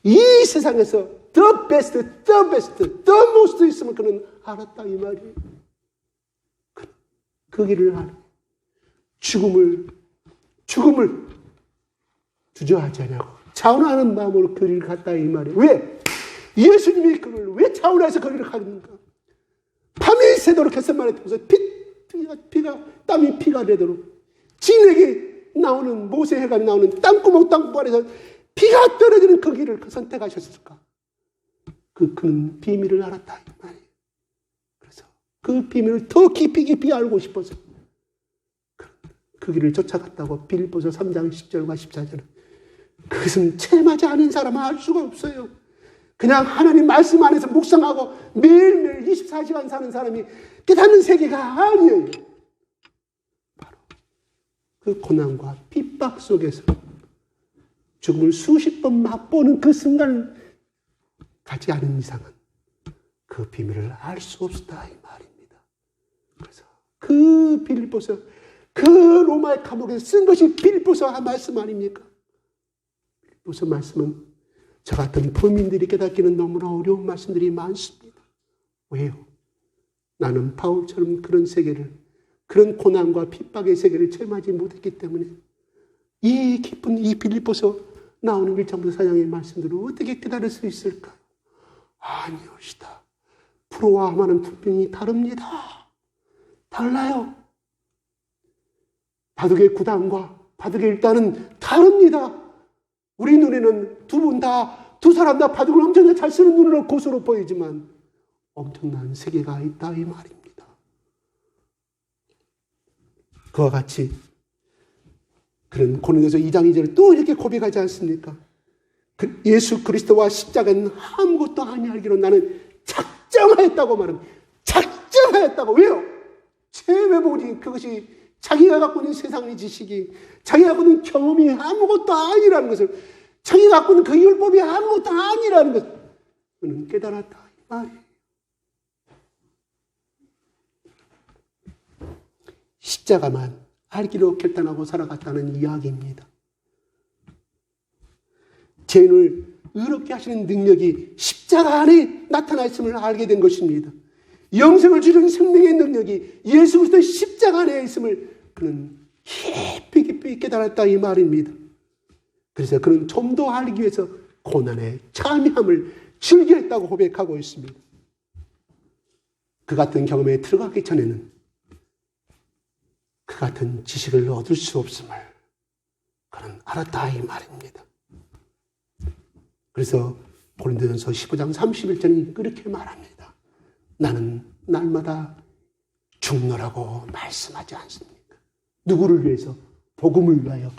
이 세상에서 the best, the most 있으면 그는 알았다 이 말이에요. 그 길을 아는 죽음을 주저하지 않냐고 자원하는 마음으로 그 길을 갔다 이 말이에요. 왜? 예수님이 그걸 왜 자원해서 그 길을 가는가? 밤이 새도록 겟세마네 통해서 땀이 피가 되도록 진에게 나오는 모세해가 나오는 땅구멍 땅구발에서 피가 떨어지는 그 길을 선택하셨을까? 그는 비밀을 알았다 이 말이에요. 그래서 그 비밀을 더 깊이 알고 싶어서 그 길을 쫓아갔다고 빌립보서 3장 10절과 14절은 그것은 체험하지 않은 사람은 알 수가 없어요. 그냥 하나님 말씀 안에서 묵상하고 매일매일 24시간 사는 사람이 깨닫는 세계가 아니에요. 바로 그 고난과 핍박 속에서 죽음을 수십 번 맛보는 그 순간을 가지 않은 이상은 그 비밀을 알 수 없었다 이 말입니다. 그래서 그 빌립보서 그 로마의 감옥에서 쓴 것이 빌립보서 말씀 아닙니까? 빌립보서 말씀은 저 같은 범인들이 깨닫기는 너무나 어려운 말씀들이 많습니다. 왜요? 나는 바울처럼 그런 세계를 그런 고난과 핍박의 세계를 체험하지 못했기 때문에 이 깊은 이 빌립보서 나오는 1장부터 4장의 말씀들을 어떻게 깨달을 수 있을까요? 아니오시다. 프로와 하마는 분명히 다릅니다. 달라요. 바둑의 구단과 바둑의 1단은 다릅니다. 우리 눈에는 두 사람 다 바둑을 엄청나게 잘 쓰는 눈으로 고수로 보이지만 엄청난 세계가 있다 이 말입니다. 그와 같이 그런 고린도서 2장 2절에 또 이렇게 고백하지 않습니까? 예수 그리스도와 십자가는 아무것도 아니하기로 나는 작정하였다고 말합니다. 작정하였다고. 왜요? 최외보니 그것이 자기가 갖고 있는 세상의 지식이 자기가 갖고 있는 경험이 아무것도 아니라는 것을 자기가 갖고 있는 그 율법이 아무것도 아니라는 것을 그는 깨달았다 이 말이에요. 십자가만 알기로 결단하고 살아갔다는 이야기입니다. 죄인을 의롭게 하시는 능력이 십자가 안에 나타나 있음을 알게 된 것입니다. 영생을 주는 생명의 능력이 예수 그리스도의 십자가 안에 있음을 그는 깊이 깨달았다 이 말입니다. 그래서 그는 좀 더 알기 위해서 고난의 참여함을 즐겼다고 고백하고 있습니다. 그 같은 경험에 들어가기 전에는 그 같은 지식을 얻을 수 없음을 그는 알았다 이 말입니다. 그래서 고린도전서 15장 31절은 그렇게 말합니다. 나는 날마다 죽노라고 말씀하지 않습니까? 누구를 위해서? 복음을 위하여,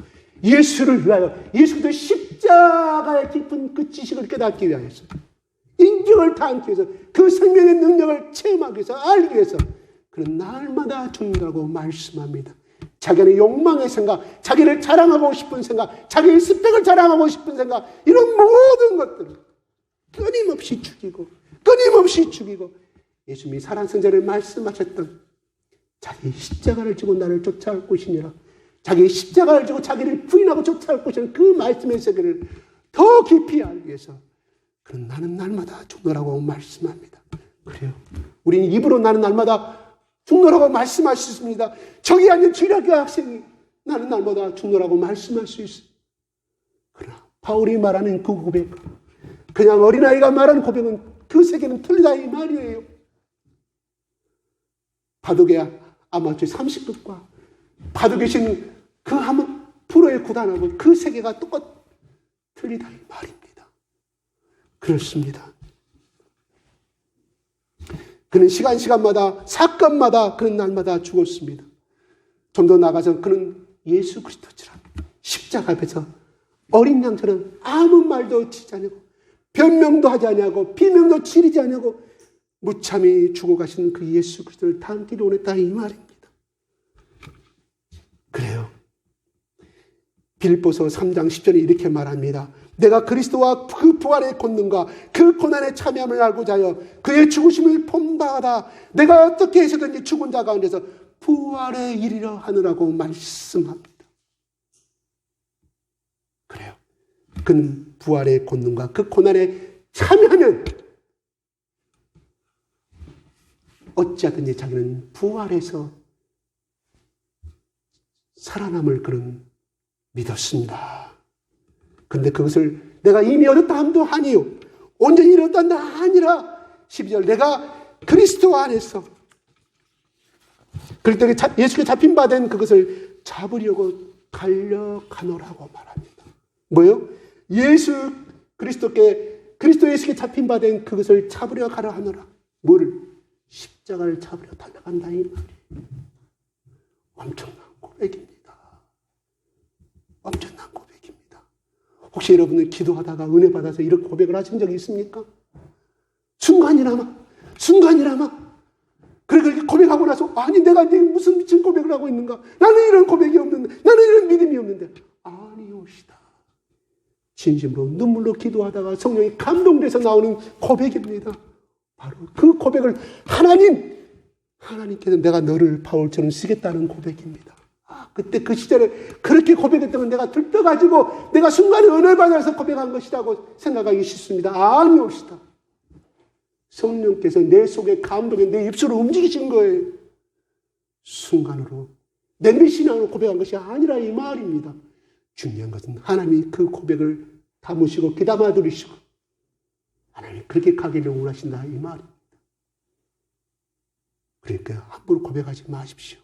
예수를 위하여, 예수도 십자가의 깊은 그 지식을 깨닫기 위하여서, 인격을 담기 위해서, 그 생명의 능력을 체험하기 위해서, 알기 위해서 그런 날마다 죽는다고 말씀합니다. 자기의 욕망의 생각, 자기를 자랑하고 싶은 생각, 자기의 스펙을 자랑하고 싶은 생각, 이런 모든 것들을 끊임없이 죽이고 예수님이 사랑성자를 말씀하셨던 자기 십자가를 지고 나를 쫓아올 것이니라, 자기의 십자가를 지고 자기를 부인하고 쫓아올 것이라는 그 말씀의 세계를 더 깊이 알기 위해서 그런 나는 날마다 죽노라고 말씀합니다. 그래요. 우리는 입으로 나는 날마다 죽노라고 말씀할 수 있습니다. 저기 앉은 주일학교 학생이 나는 날마다 죽노라고 말씀할 수 있어요. 그러나 바울이 말하는 그 고백, 그냥 어린아이가 말하는 고백은 그 세계는 틀리다 이 말이에요. 바둑의 아마추어 30급과 바둑에 계신 그 한 프로의 구단하고 그 세계가 틀리다 이 말입니다. 그렇습니다. 그는 시간마다 사건마다 그는 날마다 죽었습니다. 좀 더 나아가서 그는 예수 그리스도처럼 십자가 앞에서 어린 양처럼 아무 말도 치지 않고 변명도 하지 않냐고 비명도 지르지 않냐고 무참히 죽어가신 그 예수 그리스도를 닮기를 원했다 이 말입니다. 그래요. 빌립보서 3장 10절에 이렇게 말합니다. 내가 그리스도와 그 부활의 권능과 그 고난에 참여함을 알고자 하여 그의 죽으심을 본받아 내가 어떻게 해서든지 죽은 자 가운데서 부활에 이르려 하느라고 말씀합니다. 그래요. 그는 부활의 권능과 그 고난에 참여하면 어찌하든지 자기는 부활해서 살아남을 그런 믿었습니다. 그런데 그것을 내가 이미 얻었다 함도 아니요 온전히 얻었다 함도 아니라 12절 내가 그리스도 안에서 그럴 때 예수께 잡힌 바 된 그것을 잡으려고 달려가노라고 말합니다. 뭐요? 예수 그리스도 예수께 잡힌 바 된 그것을 잡으려 가려 하노라. 뭐를? 십자가를 잡으려 달려간다 이 말이에요. 엄청난 고백입니다. 엄청난 고백입니다. 혹시 여러분은 기도하다가 은혜 받아서 이런 고백을 하신 적이 있습니까? 순간이나마 그렇게 고백하고 나서 아니 내가 무슨 미친 고백을 하고 있는가? 나는 이런 고백이 없는데, 나는 이런 믿음이 없는데. 아니오시다. 진심으로 눈물로 기도하다가 성령이 감동돼서 나오는 고백입니다. 바로 그 고백을 하나님께서 내가 너를 바울처럼 쓰겠다는 고백입니다. 그때 그 시절에 그렇게 고백했다면 내가 들떠가지고 내가 순간에 은혜를 받아서 고백한 것이라고 생각하기 쉽습니다. 아니옵시다. 성령께서 내 속에 감동해 내 입술을 움직이신 거예요. 순간으로 내 신앙으로 고백한 것이 아니라 이 말입니다. 중요한 것은 하나님이 그 고백을 담으시고 귀담아 들으시고 하나님이 그렇게 가기를 원하신다 이 말입니다. 그러니까 함부로 고백하지 마십시오.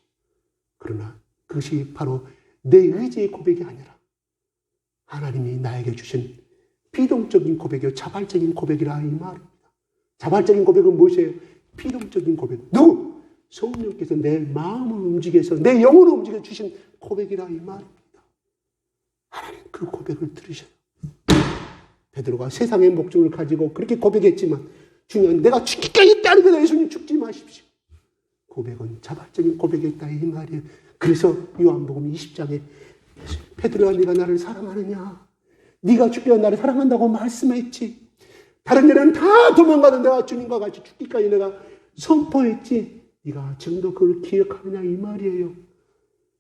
그러나 그것이 바로 내 의지의 고백이 아니라 하나님이 나에게 주신 비동적인 고백이요 자발적인 고백이라 이 말입니다. 자발적인 고백은 무엇이에요? 비동적인 고백. 누구? 성령께서 내 마음을 움직여서 내 영혼을 움직여 주신 고백이라 이 말입니다. 하나님 그 고백을 들으셔요. 베드로가 세상의 목적을 가지고 그렇게 고백했지만 중요한 내가 죽기까지 따르겠다. 예수님 죽지 마십시오. 고백은 자발적인 고백이었다 이 말이에요. 그래서 요한복음 20장에 베드로야 네가 나를 사랑하느냐? 네가 죽기가 나를 사랑한다고 말씀했지. 다른 데는 다 도망가던 내가 주님과 같이 죽기까지 내가 선포했지. 네가 지금도 그걸 기억하느냐 이 말이에요.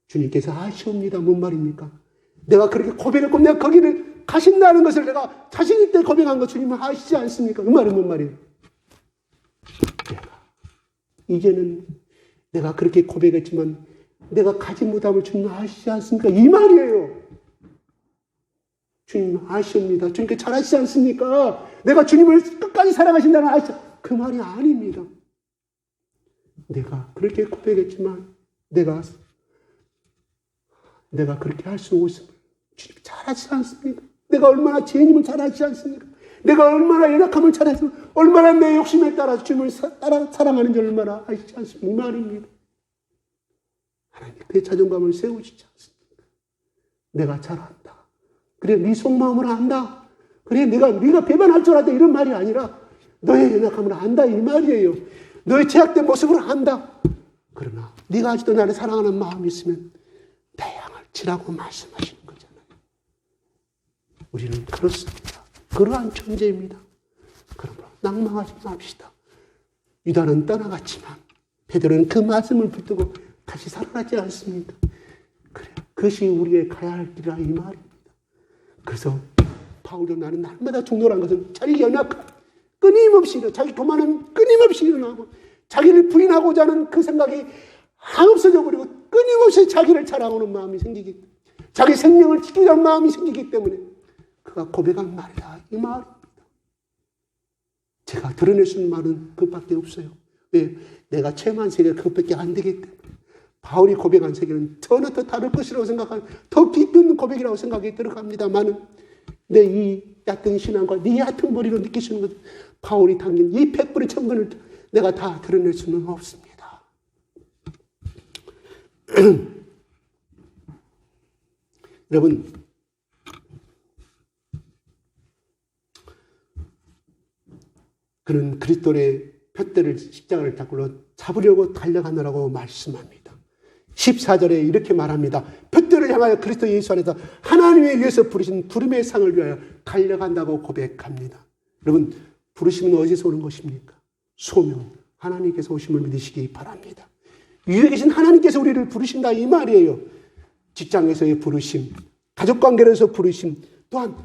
주님께서 아시옵니다. 뭔 말입니까? 내가 그렇게 고백했고 내가 거기를 가신다는 것을 내가 자신 있게 고백한 거 주님은 아시지 않습니까? 그 말은 뭔 말이에요? 이제는 내가 그렇게 고백했지만 내가 가지 못함을 주님 아시지 않습니까? 이 말이에요. 주님 아시옵니다. 주님께 잘 아시지 않습니까? 내가 주님을 끝까지 사랑하신다는 아시죠? 그 말이 아닙니다. 내가 그렇게 고백했지만 내가 그렇게 할 수 없음을 주님 잘 아시지 않습니까? 내가 얼마나 죄인임을 잘 아시지 않습니까? 내가 얼마나 연약함을 잘 아시고 얼마나 내 욕심에 따라 주님을 사랑하는지 얼마나 아시지 않습니까? 이 말입니다. 하나님 그의 자존감을 세우시지 않습니까? 내가 잘한다. 그래, 네 속마음을 안다. 그래, 네가 배반할 줄 알았다. 이런 말이 아니라 너의 연약함을 안다 이 말이에요. 너의 제약된 모습을 안다. 그러나 네가 아직도 나를 사랑하는 마음이 있으면 내 양을 치라고 말씀하시는 거잖아요. 우리는 그렇습니다. 그러한 존재입니다. 그러므로 낭망하지 맙시다. 유다는 떠나갔지만 베드로는 그 말씀을 붙들고 다시 살아나지 않습니다. 그래요. 그것이 우리의 가야 할 길이라 이 말입니다. 그래서 바울은 나는 날마다 중노란 것은 자기 연약함, 끊임없이 자기 교만은 끊임없이 일어나고 자기를 부인하고자 하는 그 생각이 없어져 버리고 끊임없이 자기를 자랑하는 마음이 생기기 때문에 자기 생명을 지키려는 마음이 생기기 때문에 그가 고백한 말이다 이 말입니다. 제가 드러낼 수 있는 말은 그것밖에 없어요. 왜? 내가 체험한 세계가 그것밖에 안 되기 때문에. 바울이 고백한 세계는 전혀 더 다를 것이라고 생각하는 더 깊은 고백이라고 생각이 들어갑니다만은 내 이 얕은 신앙과 네 얕은 머리로 느끼시는 것 바울이 담긴 이 100불의 천근을 내가 다 드러낼 수는 없습니다. 여러분 그는 그리스도의 푯대를 십자가를 잡으려고 달려가느라고 말씀합니다. 14절에 이렇게 말합니다. 푯대를 향하여 그리스도 예수 안에서 하나님에 의해서 부르신 부름의 상을 위하여 달려간다고 고백합니다. 여러분 부르심은 어디서 오는 것입니까? 소명 하나님께서 오심을 믿으시기 바랍니다. 위에 계신 하나님께서 우리를 부르신다 이 말이에요. 직장에서의 부르심, 가족관계에서 부르심, 또한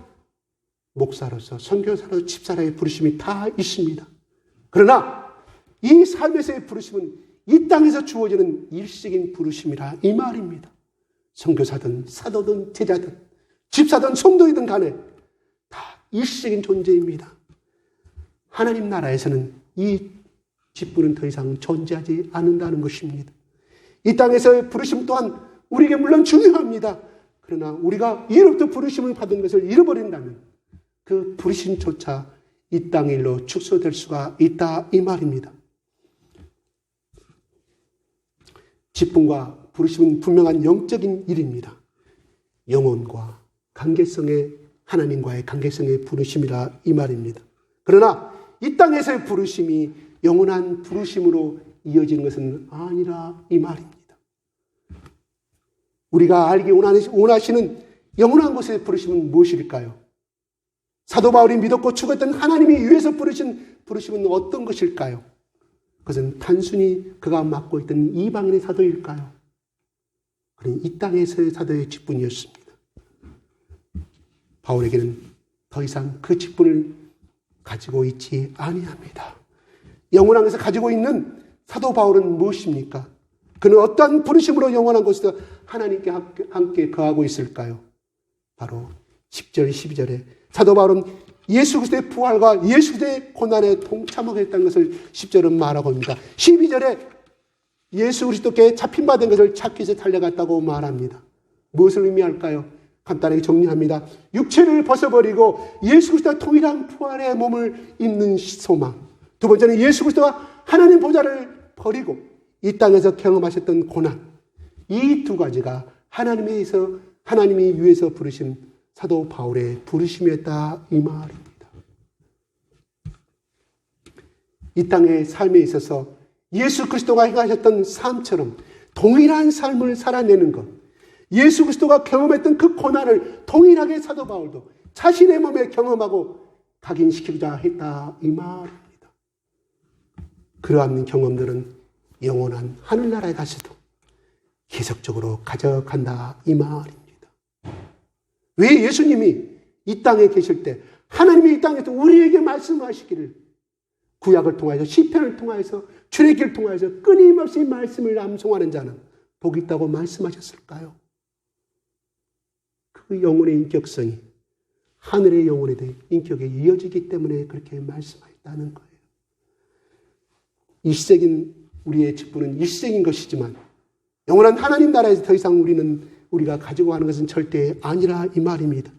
목사로서 선교사로서 집사라의 부르심이 다 있습니다. 그러나 이 삶에서의 부르심은 이 땅에서 주어지는 일시적인 부르심이라 이 말입니다. 선교사든 사도든 제자든 집사든 성도이든 간에 다 일시적인 존재입니다. 하나님 나라에서는 이 직분은 더 이상 존재하지 않는다는 것입니다. 이 땅에서의 부르심 또한 우리에게 물론 중요합니다. 그러나 우리가 이로부터 부르심을 받은 것을 잃어버린다면 그 부르심조차 이 땅의 일로 축소될 수가 있다 이 말입니다. 직분과 부르심은 분명한 영적인 일입니다. 영혼과 관계성의 하나님과의 관계성의 부르심이라 이 말입니다. 그러나 이 땅에서의 부르심이 영원한 부르심으로 이어지는 것은 아니라 이 말입니다. 우리가 알기 원하시는 영원한 곳의 부르심은 무엇일까요? 사도 바울이 믿었고 죽었던 하나님이 위해서 부르신 부르심은 어떤 것일까요? 그것은 단순히 그가 맡고 있던 이방인의 사도일까요? 그는 이 땅에서의 사도의 직분이었습니다. 바울에게는 더 이상 그 직분을 가지고 있지 아니합니다. 영원한 곳에서 가지고 있는 사도 바울은 무엇입니까? 그는 어떠한 부르심으로 영원한 곳에서 하나님께 함께 거하고 있을까요? 바로 10절, 12절에 사도 바울은 예수 그리스도의 부활과 예수 그리스도의 고난에 동참하겠다는 것을 10절은 말하고 있습니다. 12절에 예수 그리스도께 잡힌 바 된 것을 찾기 위해서 달려갔다고 말합니다. 무엇을 의미할까요? 간단하게 정리합니다. 육체를 벗어버리고 예수 그리스도와 동일한 부활의 몸을 입는 소망. 두 번째는 예수 그리스도와 하나님 보좌를 버리고 이 땅에서 경험하셨던 고난. 이 두 가지가 하나님이 위해서 부르신 사도 바울의 부르심이었다 이 말입니다. 이 땅의 삶에 있어서 예수 그리스도가 행하셨던 삶처럼 동일한 삶을 살아내는 것, 예수 그리스도가 경험했던 그 고난을 동일하게 사도 바울도 자신의 몸에 경험하고 각인시키고자 했다 이 말입니다. 그러한 경험들은 영원한 하늘나라에 가서도 계속적으로 가져간다 이 말입니다. 왜 예수님이 이 땅에 계실 때 하나님이 이 땅에서 우리에게 말씀하시기를 구약을 통하여서 시편을 통하여서 출애굽기를 통하여서 끊임없이 말씀을 암송하는 자는 복이 있다고 말씀하셨을까요? 그 영혼의 인격성이 하늘의 영혼에 대해 인격에 이어지기 때문에 그렇게 말씀하셨다는 거예요. 일시적인 우리의 직분은 일시적인 것이지만 영원한 하나님 나라에서 더 이상 우리가 가지고 가는 것은 절대 아니라 이 말입니다.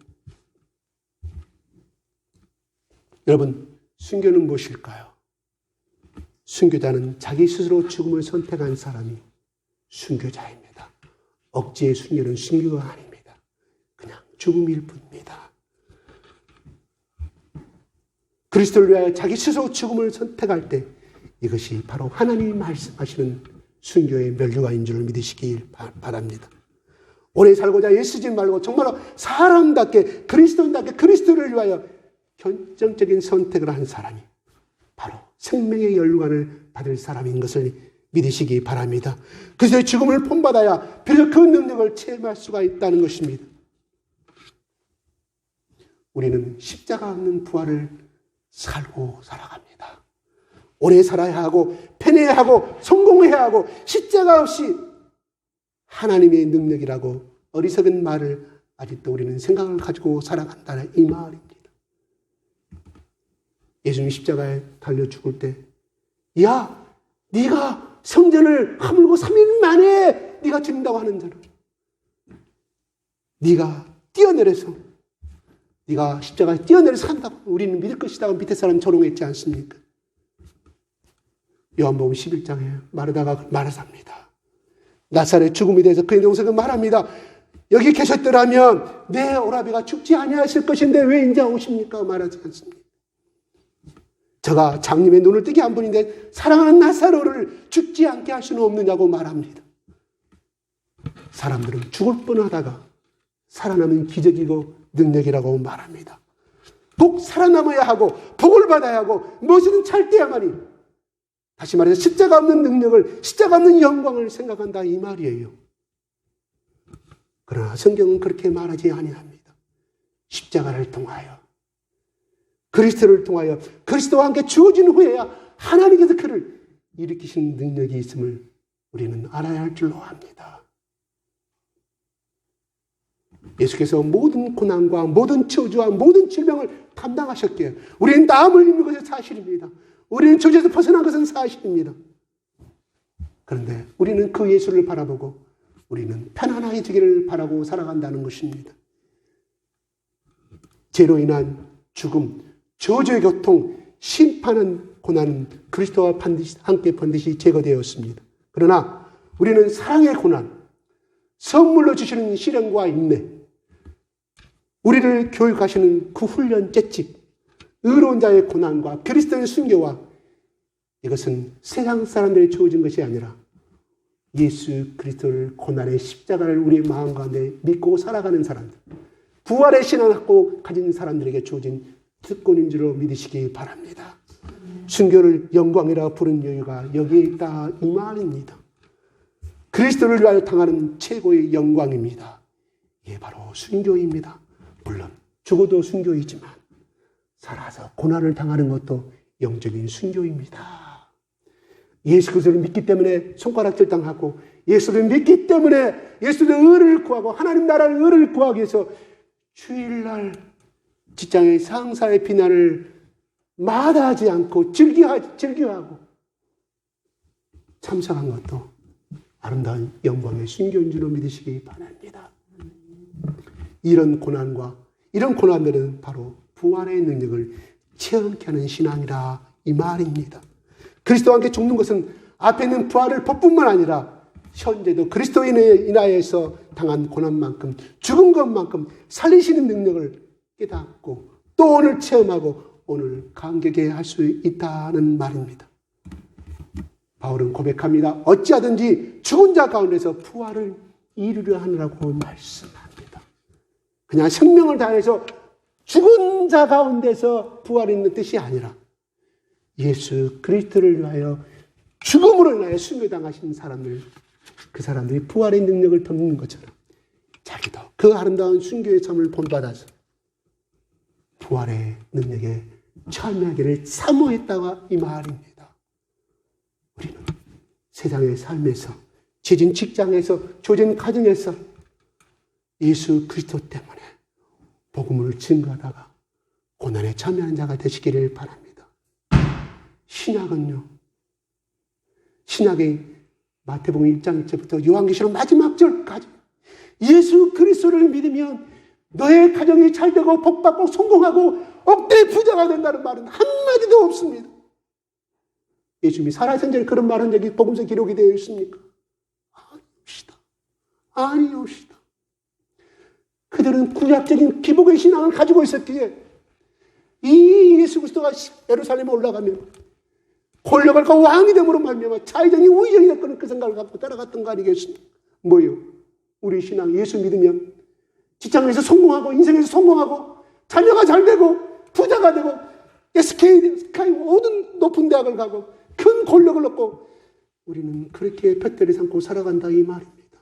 여러분, 순교는 무엇일까요? 순교자는 자기 스스로 죽음을 선택한 사람이 순교자입니다. 억지의 순교는 순교가 아닙니다. 그냥 죽음일 뿐입니다. 그리스도를 위하여 자기 스스로 죽음을 선택할 때 이것이 바로 하나님이 말씀하시는 순교의 면류관인 줄 믿으시길 바랍니다. 오래 살고자 애쓰지 말고 정말로 사람답게 그리스도인답게 그리스도를 위하여 결정적인 선택을 한 사람이 바로 생명의 면류관을 받을 사람인 것을 믿으시기 바랍니다. 그리스도의 죽음을 본받아야 비로소 그 능력을 체험할 수가 있다는 것입니다. 우리는 십자가 없는 부활을 살고 살아갑니다. 오래 살아야 하고 편해야 하고 성공해야 하고 십자가 없이 하나님의 능력이라고 어리석은 말을 아직도 우리는 생각을 가지고 살아간다는 이 말입니다. 예수님 십자가에 달려 죽을 때, 야, 네가 성전을 허물고 3일 만에 네가 죽는다고 하는 자는 네가 뛰어내려서 네가 십자가에 뛰어내려서 산다고 우리는 믿을 것이다. 밑에 사람 조롱했지 않습니까? 요한복음 11장에 마르다가 말하삽니다. 나사렛 죽음에 대해서 그의 동생은 말합니다. 여기 계셨더라면 내 오라비가 죽지 아니하실 것인데 왜 이제 오십니까? 말하지 않습니다. 저가 장님의 눈을 뜨게 한 분인데 사랑하는 나사로를 죽지 않게 할 수는 없느냐고 말합니다. 사람들은 죽을 뻔하다가 살아남은 기적이고 능력이라고 말합니다. 꼭 살아남아야 하고 복을 받아야 하고 무엇이든 찰 때야만이, 다시 말해서 십자가 없는 능력을, 십자가 없는 영광을 생각한다 이 말이에요. 그러나 성경은 그렇게 말하지 아니합니다. 십자가를 통하여 그리스도를 통하여 그리스도와 함께 주어진 후에야 하나님께서 그를 일으키신 능력이 있음을 우리는 알아야 할 줄로 압니다. 예수께서 모든 고난과 모든 저주와 모든 질병을 감당하셨기에 우리는 땀을 흘리는 것이 사실입니다. 우리는 저주에서 벗어난 것은 사실입니다. 그런데 우리는 그 예수를 바라보고 우리는 편안해지기를 바라고 살아간다는 것입니다. 죄로 인한 죽음, 저주의 고통, 심판은 고난은 그리스도와 함께 반드시 제거되었습니다. 그러나 우리는 사랑의 고난, 선물로 주시는 시련과 인내, 우리를 교육하시는 그 훈련 맷집, 의로운 자의 고난과 그리스도의 순교와 이것은 세상 사람들이 주어진 것이 아니라 예수 그리스도를 고난의 십자가를 우리의 마음 가운데 믿고 살아가는 사람들, 부활의 신앙을 갖고 가진 사람들에게 주어진 특권인 줄로 믿으시기 바랍니다. 순교를 영광이라 부른 이유가 여기에 있다 이 말입니다. 그리스도를 위하여 당하는 최고의 영광입니다. 이게 바로 순교입니다. 물론 죽어도 순교이지만 살아서 고난을 당하는 것도 영적인 순교입니다. 예수 그리스도를 믿기 때문에 손가락질 당하고, 예수를 믿기 때문에 예수의 의를 구하고 하나님 나라의 의를 구하기 위해서 주일날 직장의 상사의 비난을 마다하지 않고 즐겨하고 참석한 것도 아름다운 영광의 순교인 줄로 믿으시기 바랍니다. 이런 고난과 이런 고난들은 바로 부활의 능력을 체험케 하는 신앙이라 이 말입니다. 그리스도와 함께 죽는 것은 앞에 있는 부활을 법뿐만 아니라 현재도 그리스도인에 인하여서 당한 고난만큼 죽은 것만큼 살리시는 능력을 깨닫고 또 오늘 체험하고 오늘 감격해 할 수 있다는 말입니다. 바울은 고백합니다. 어찌하든지 죽은 자 가운데서 부활을 이루려 하느라고 말씀합니다. 그냥 생명을 다해서 죽은 자 가운데서 부활이 있는 뜻이 아니라 예수 그리스도를 위하여 죽음으로 인하여 순교당하신 사람들, 그 사람들이 부활의 능력을 덮는 것처럼 자기도 그 아름다운 순교의 삶을 본받아서 부활의 능력에 참여하기를 사모했다가 이 말입니다. 우리는 세상의 삶에서, 지진 직장에서, 조진 가정에서 예수 그리스도 때문에 복음을 증거하다가 고난에 참여하는 자가 되시기를 바랍니다. 신약은요, 신약의 마태복음 1장 1절부터 요한계시록 마지막 절까지 예수 그리스도를 믿으면 너의 가정이 잘되고 복받고 성공하고 억대 부자가 된다는 말은 한마디도 없습니다. 예수님이 살아계신 전에 그런 말 한 적이 복음서 기록이 되어 있습니까? 없시다. 아니옵시다. 그들은 구약적인 기복의 신앙을 가지고 있었기에 이 예수 그리스도가 예루살렘에 올라가면 권력을 갖고 왕이 됨으로 말미암아 자의정이 우의정이 될 거는 그 생각을 갖고 따라갔던 거 아니겠습니까? 뭐요? 우리 신앙 예수 믿으면 직장에서 성공하고 인생에서 성공하고 자녀가 잘 되고 부자가 되고 SK 모든 높은 대학을 가고 큰 권력을 얻고 우리는 그렇게 뱃대를 삼고 살아간다 이 말입니다.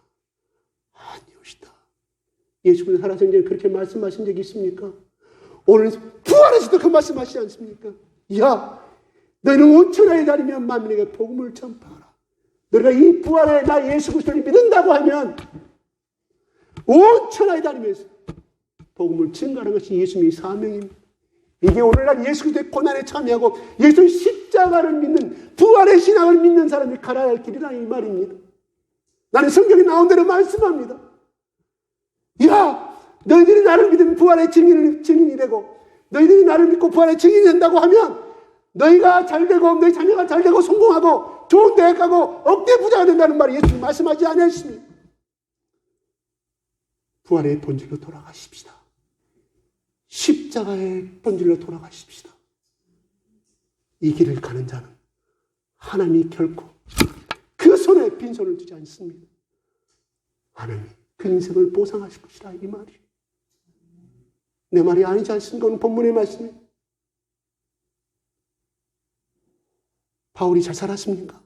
아니오시다. 예수님은 살아신 전에 그렇게 말씀하신 적이 있습니까? 오늘 부활에서도 그 말씀하시지 않습니까? 야, 너희는 온 천하에 다니며 만민에게 복음을 전파하라. 너희가 이 부활의 나 예수 그리스도를 믿는다고 하면 온 천하에 다니면서 복음을 증거하는 것이 예수님의 사명입니다. 이게 오늘날 예수 그리스도의 고난에 참여하고 예수의 십자가를 믿는 부활의 신앙을 믿는 사람이 가야 할 길이라 이 말입니다. 나는 성경에 나온 대로 말씀합니다. 야, 너희들이 나를 믿으면 부활의 증인이 되고 너희들이 나를 믿고 부활의 증인이 된다고 하면 너희가 잘 되고 너희 자녀가 잘 되고 성공하고 좋은 대학 가고 억대 부자가 된다는 말을 예수님 말씀하지 않으십니까? 부활의 본질로 돌아가십시다. 십자가의 본질로 돌아가십시다. 이 길을 가는 자는 하나님이 결코 그 손에 빈손을 두지 않습니다. 하나님이 그 인생을 보상하실 것이라 이 말이에요. 내 말이 아니지 않습니까? 오늘 본문의 말씀이 바울이 잘 살았습니까?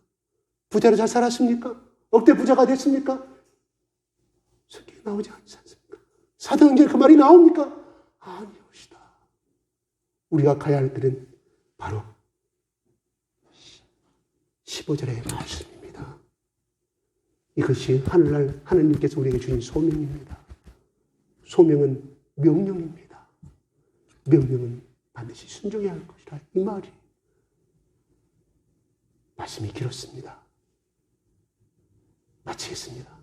부자로 잘 살았습니까? 억대 부자가 됐습니까? 성경에 나오지 않지 않습니까? 사도행전에 그 말이 나옵니까? 아니오시다. 우리가 가야 할 길은 바로 15절의 말씀입니다. 이것이 하늘날 하나님께서 우리에게 주신 소명입니다. 소명은 명령입니다. 명령은 반드시 순종해야 할 것이라 이 말이. 말씀이 길었습니다. 마치겠습니다.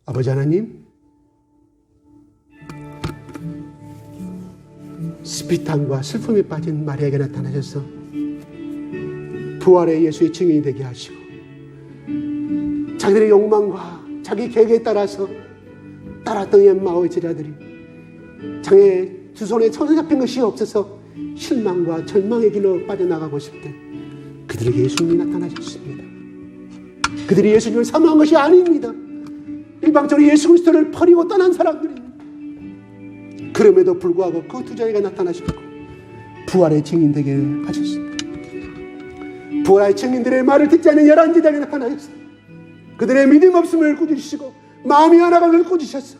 아버지 하나님, 스피탄과 슬픔에 빠진 마리아에게 나타나셔서 부활의 예수의 증인이 되게 하시고 자기들의 욕망과 자기 계획에 따라서 따랐던 엠마오의 제자들이 장애 두 손에 손에 잡힌 것이 없어서 실망과 절망의 길로 빠져나가고 있을 때 그들에게 예수님이 나타나셨습니다. 그들이 예수님을 사모한 것이 아닙니다. 일방적으로 예수 그리스도를 버리고 떠난 사람들입니다. 그럼에도 불구하고 그 두 자리가 나타나셨고 부활의 증인되게 하셨습니다. 부활의 증인들의 말을 듣지 않는 11제자가 나타나셨습니다. 그들의 믿음 없음을 꾸짖으시고 마음이 하나감을 꾸짖으셨어.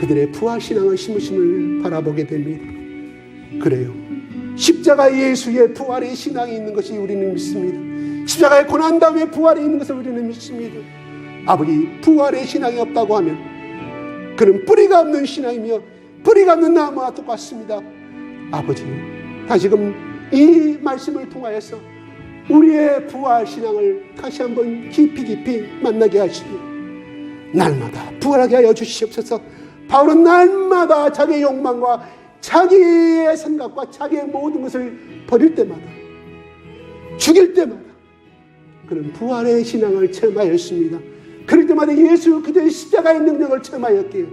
그들의 부활 신앙의 심으심을 바라보게 됩니다. 그래요. 십자가 예수의 부활의 신앙이 있는 것이 우리는 믿습니다. 십자가의 고난 다음에 부활이 있는 것을 우리는 믿습니다. 아버지, 부활의 신앙이 없다고 하면 그는 뿌리가 없는 신앙이며 뿌리가 없는 나무와 똑같습니다. 아버지, 다시금 이 말씀을 통하여서 우리의 부활 신앙을 다시 한번 깊이 만나게 하시고 날마다 부활하게 하여 주시옵소서. 바울은 날마다 자기의 욕망과 자기의 생각과 자기의 모든 것을 버릴 때마다 죽일 때마다 그는 부활의 신앙을 체험하였습니다. 그럴 때마다 예수 그들의 십자가의 능력을 체험하였기에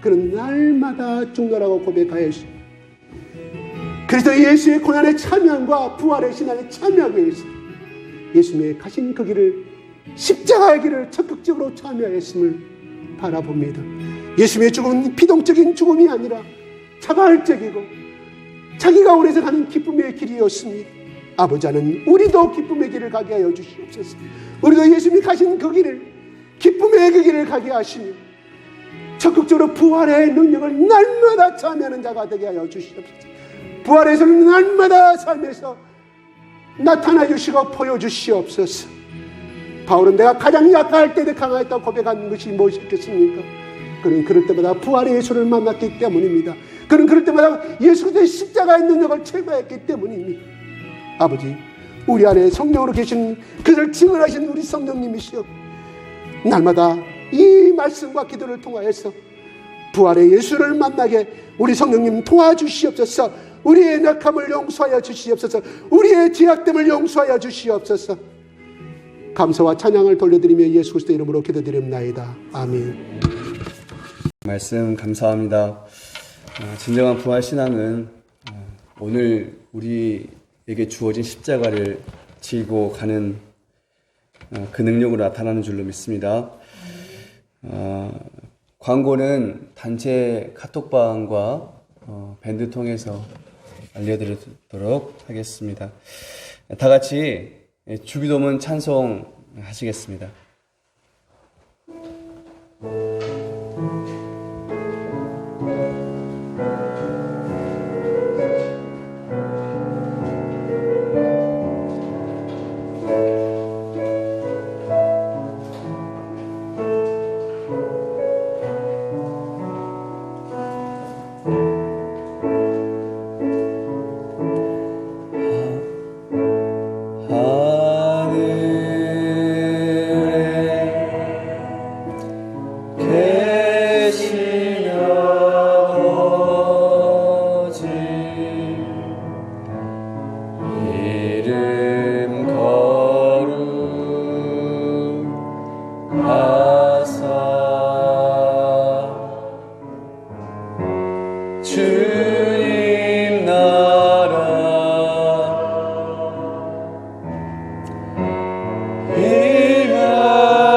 그는 날마다 죽노라고 고백하였습니다. 그래서 예수의 고난에 참여함과 부활의 신앙에 참여하기 위해서 예수님의 가신 그 길을 십자가의 길을 적극적으로 참여하였음을 바라봅니다. 예수님의 죽음은 비동적인 죽음이 아니라 자발적이고 자기가 원해서 가는 기쁨의 길이었습니다. 아버지 하나님, 우리도 기쁨의 길을 가게 하여 주시옵소서. 우리도 예수님이 가신 그 길을 기쁨의 그 길을 가게 하시며 적극적으로 부활의 능력을 날마다 참여하는 자가 되게 하여 주시옵소서. 부활에서는 날마다 삶에서 나타나 주시고 보여주시옵소서. 바울은 내가 가장 약할 때 강하였다고 고백한 것이 무엇이겠습니까? 그는 그럴 때마다 부활의 예수를 만났기 때문입니다. 그는 그럴 때마다 예수 그리스도의 십자가의 능력을 체험했기 때문입니다. 아버지, 우리 안에 성령으로 계신 그를 증언하신 우리 성령님이시여, 날마다 이 말씀과 기도를 통하여서 부활의 예수를 만나게 우리 성령님 도와주시옵소서. 우리의 낙함을 용서하여 주시옵소서. 우리의 죄악됨을 용서하여 주시옵소서. 감사와 찬양을 돌려드리며 예수 그리스도 이름으로 기도드립나이다. 아멘. 말씀 감사합니다. 진정한 부활신앙은 오늘 우리에게 주어진 십자가를 지고 가는 그 능력으로 나타나는 줄로 믿습니다. 광고는 단체 카톡방과 밴드 통해서 알려드리도록 하겠습니다. 다 같이 주기도문 찬송 하시겠습니다. 주님 나라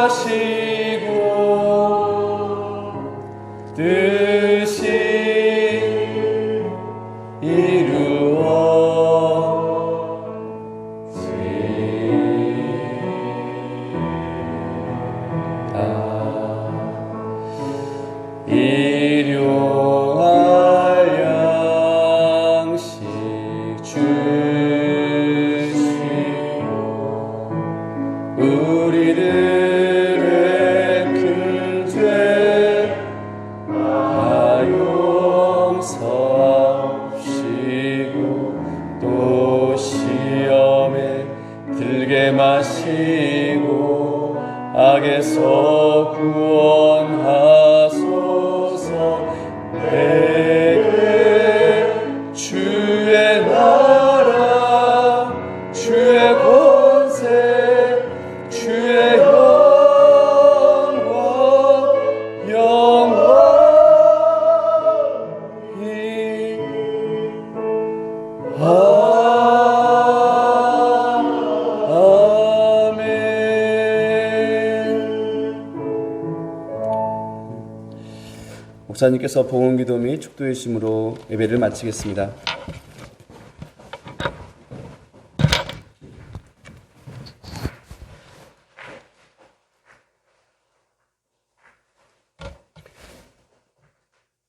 임하시고 뜻이 이루어지다. 일용할 양식 주시고 우리들의 큰 죄 다 용서하시고 또 시험에 들게 마시고 악에서 구원하소서. 내게 주의 나라 주의 권세 주의 영광 영원히 목사님께서 봉헌기도 및 축도의심으로 예배를 마치겠습니다.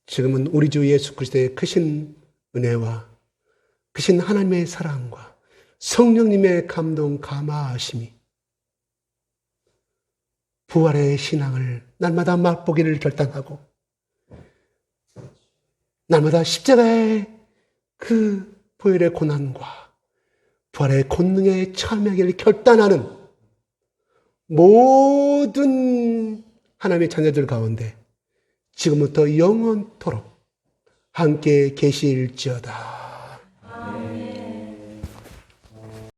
지금은 우리 주 예수 그리스도의 크신 은혜와 크신 하나님의 사랑과 성령님의 감동 감화하심이 부활의 신앙을 날마다 맛보기를 결단하고 날마다 십자가의 그 보혈의 고난과 부활의 권능에 참여하기를 결단하는 모든 하나님의 자녀들 가운데 지금부터 영원토록 함께 계실지어다.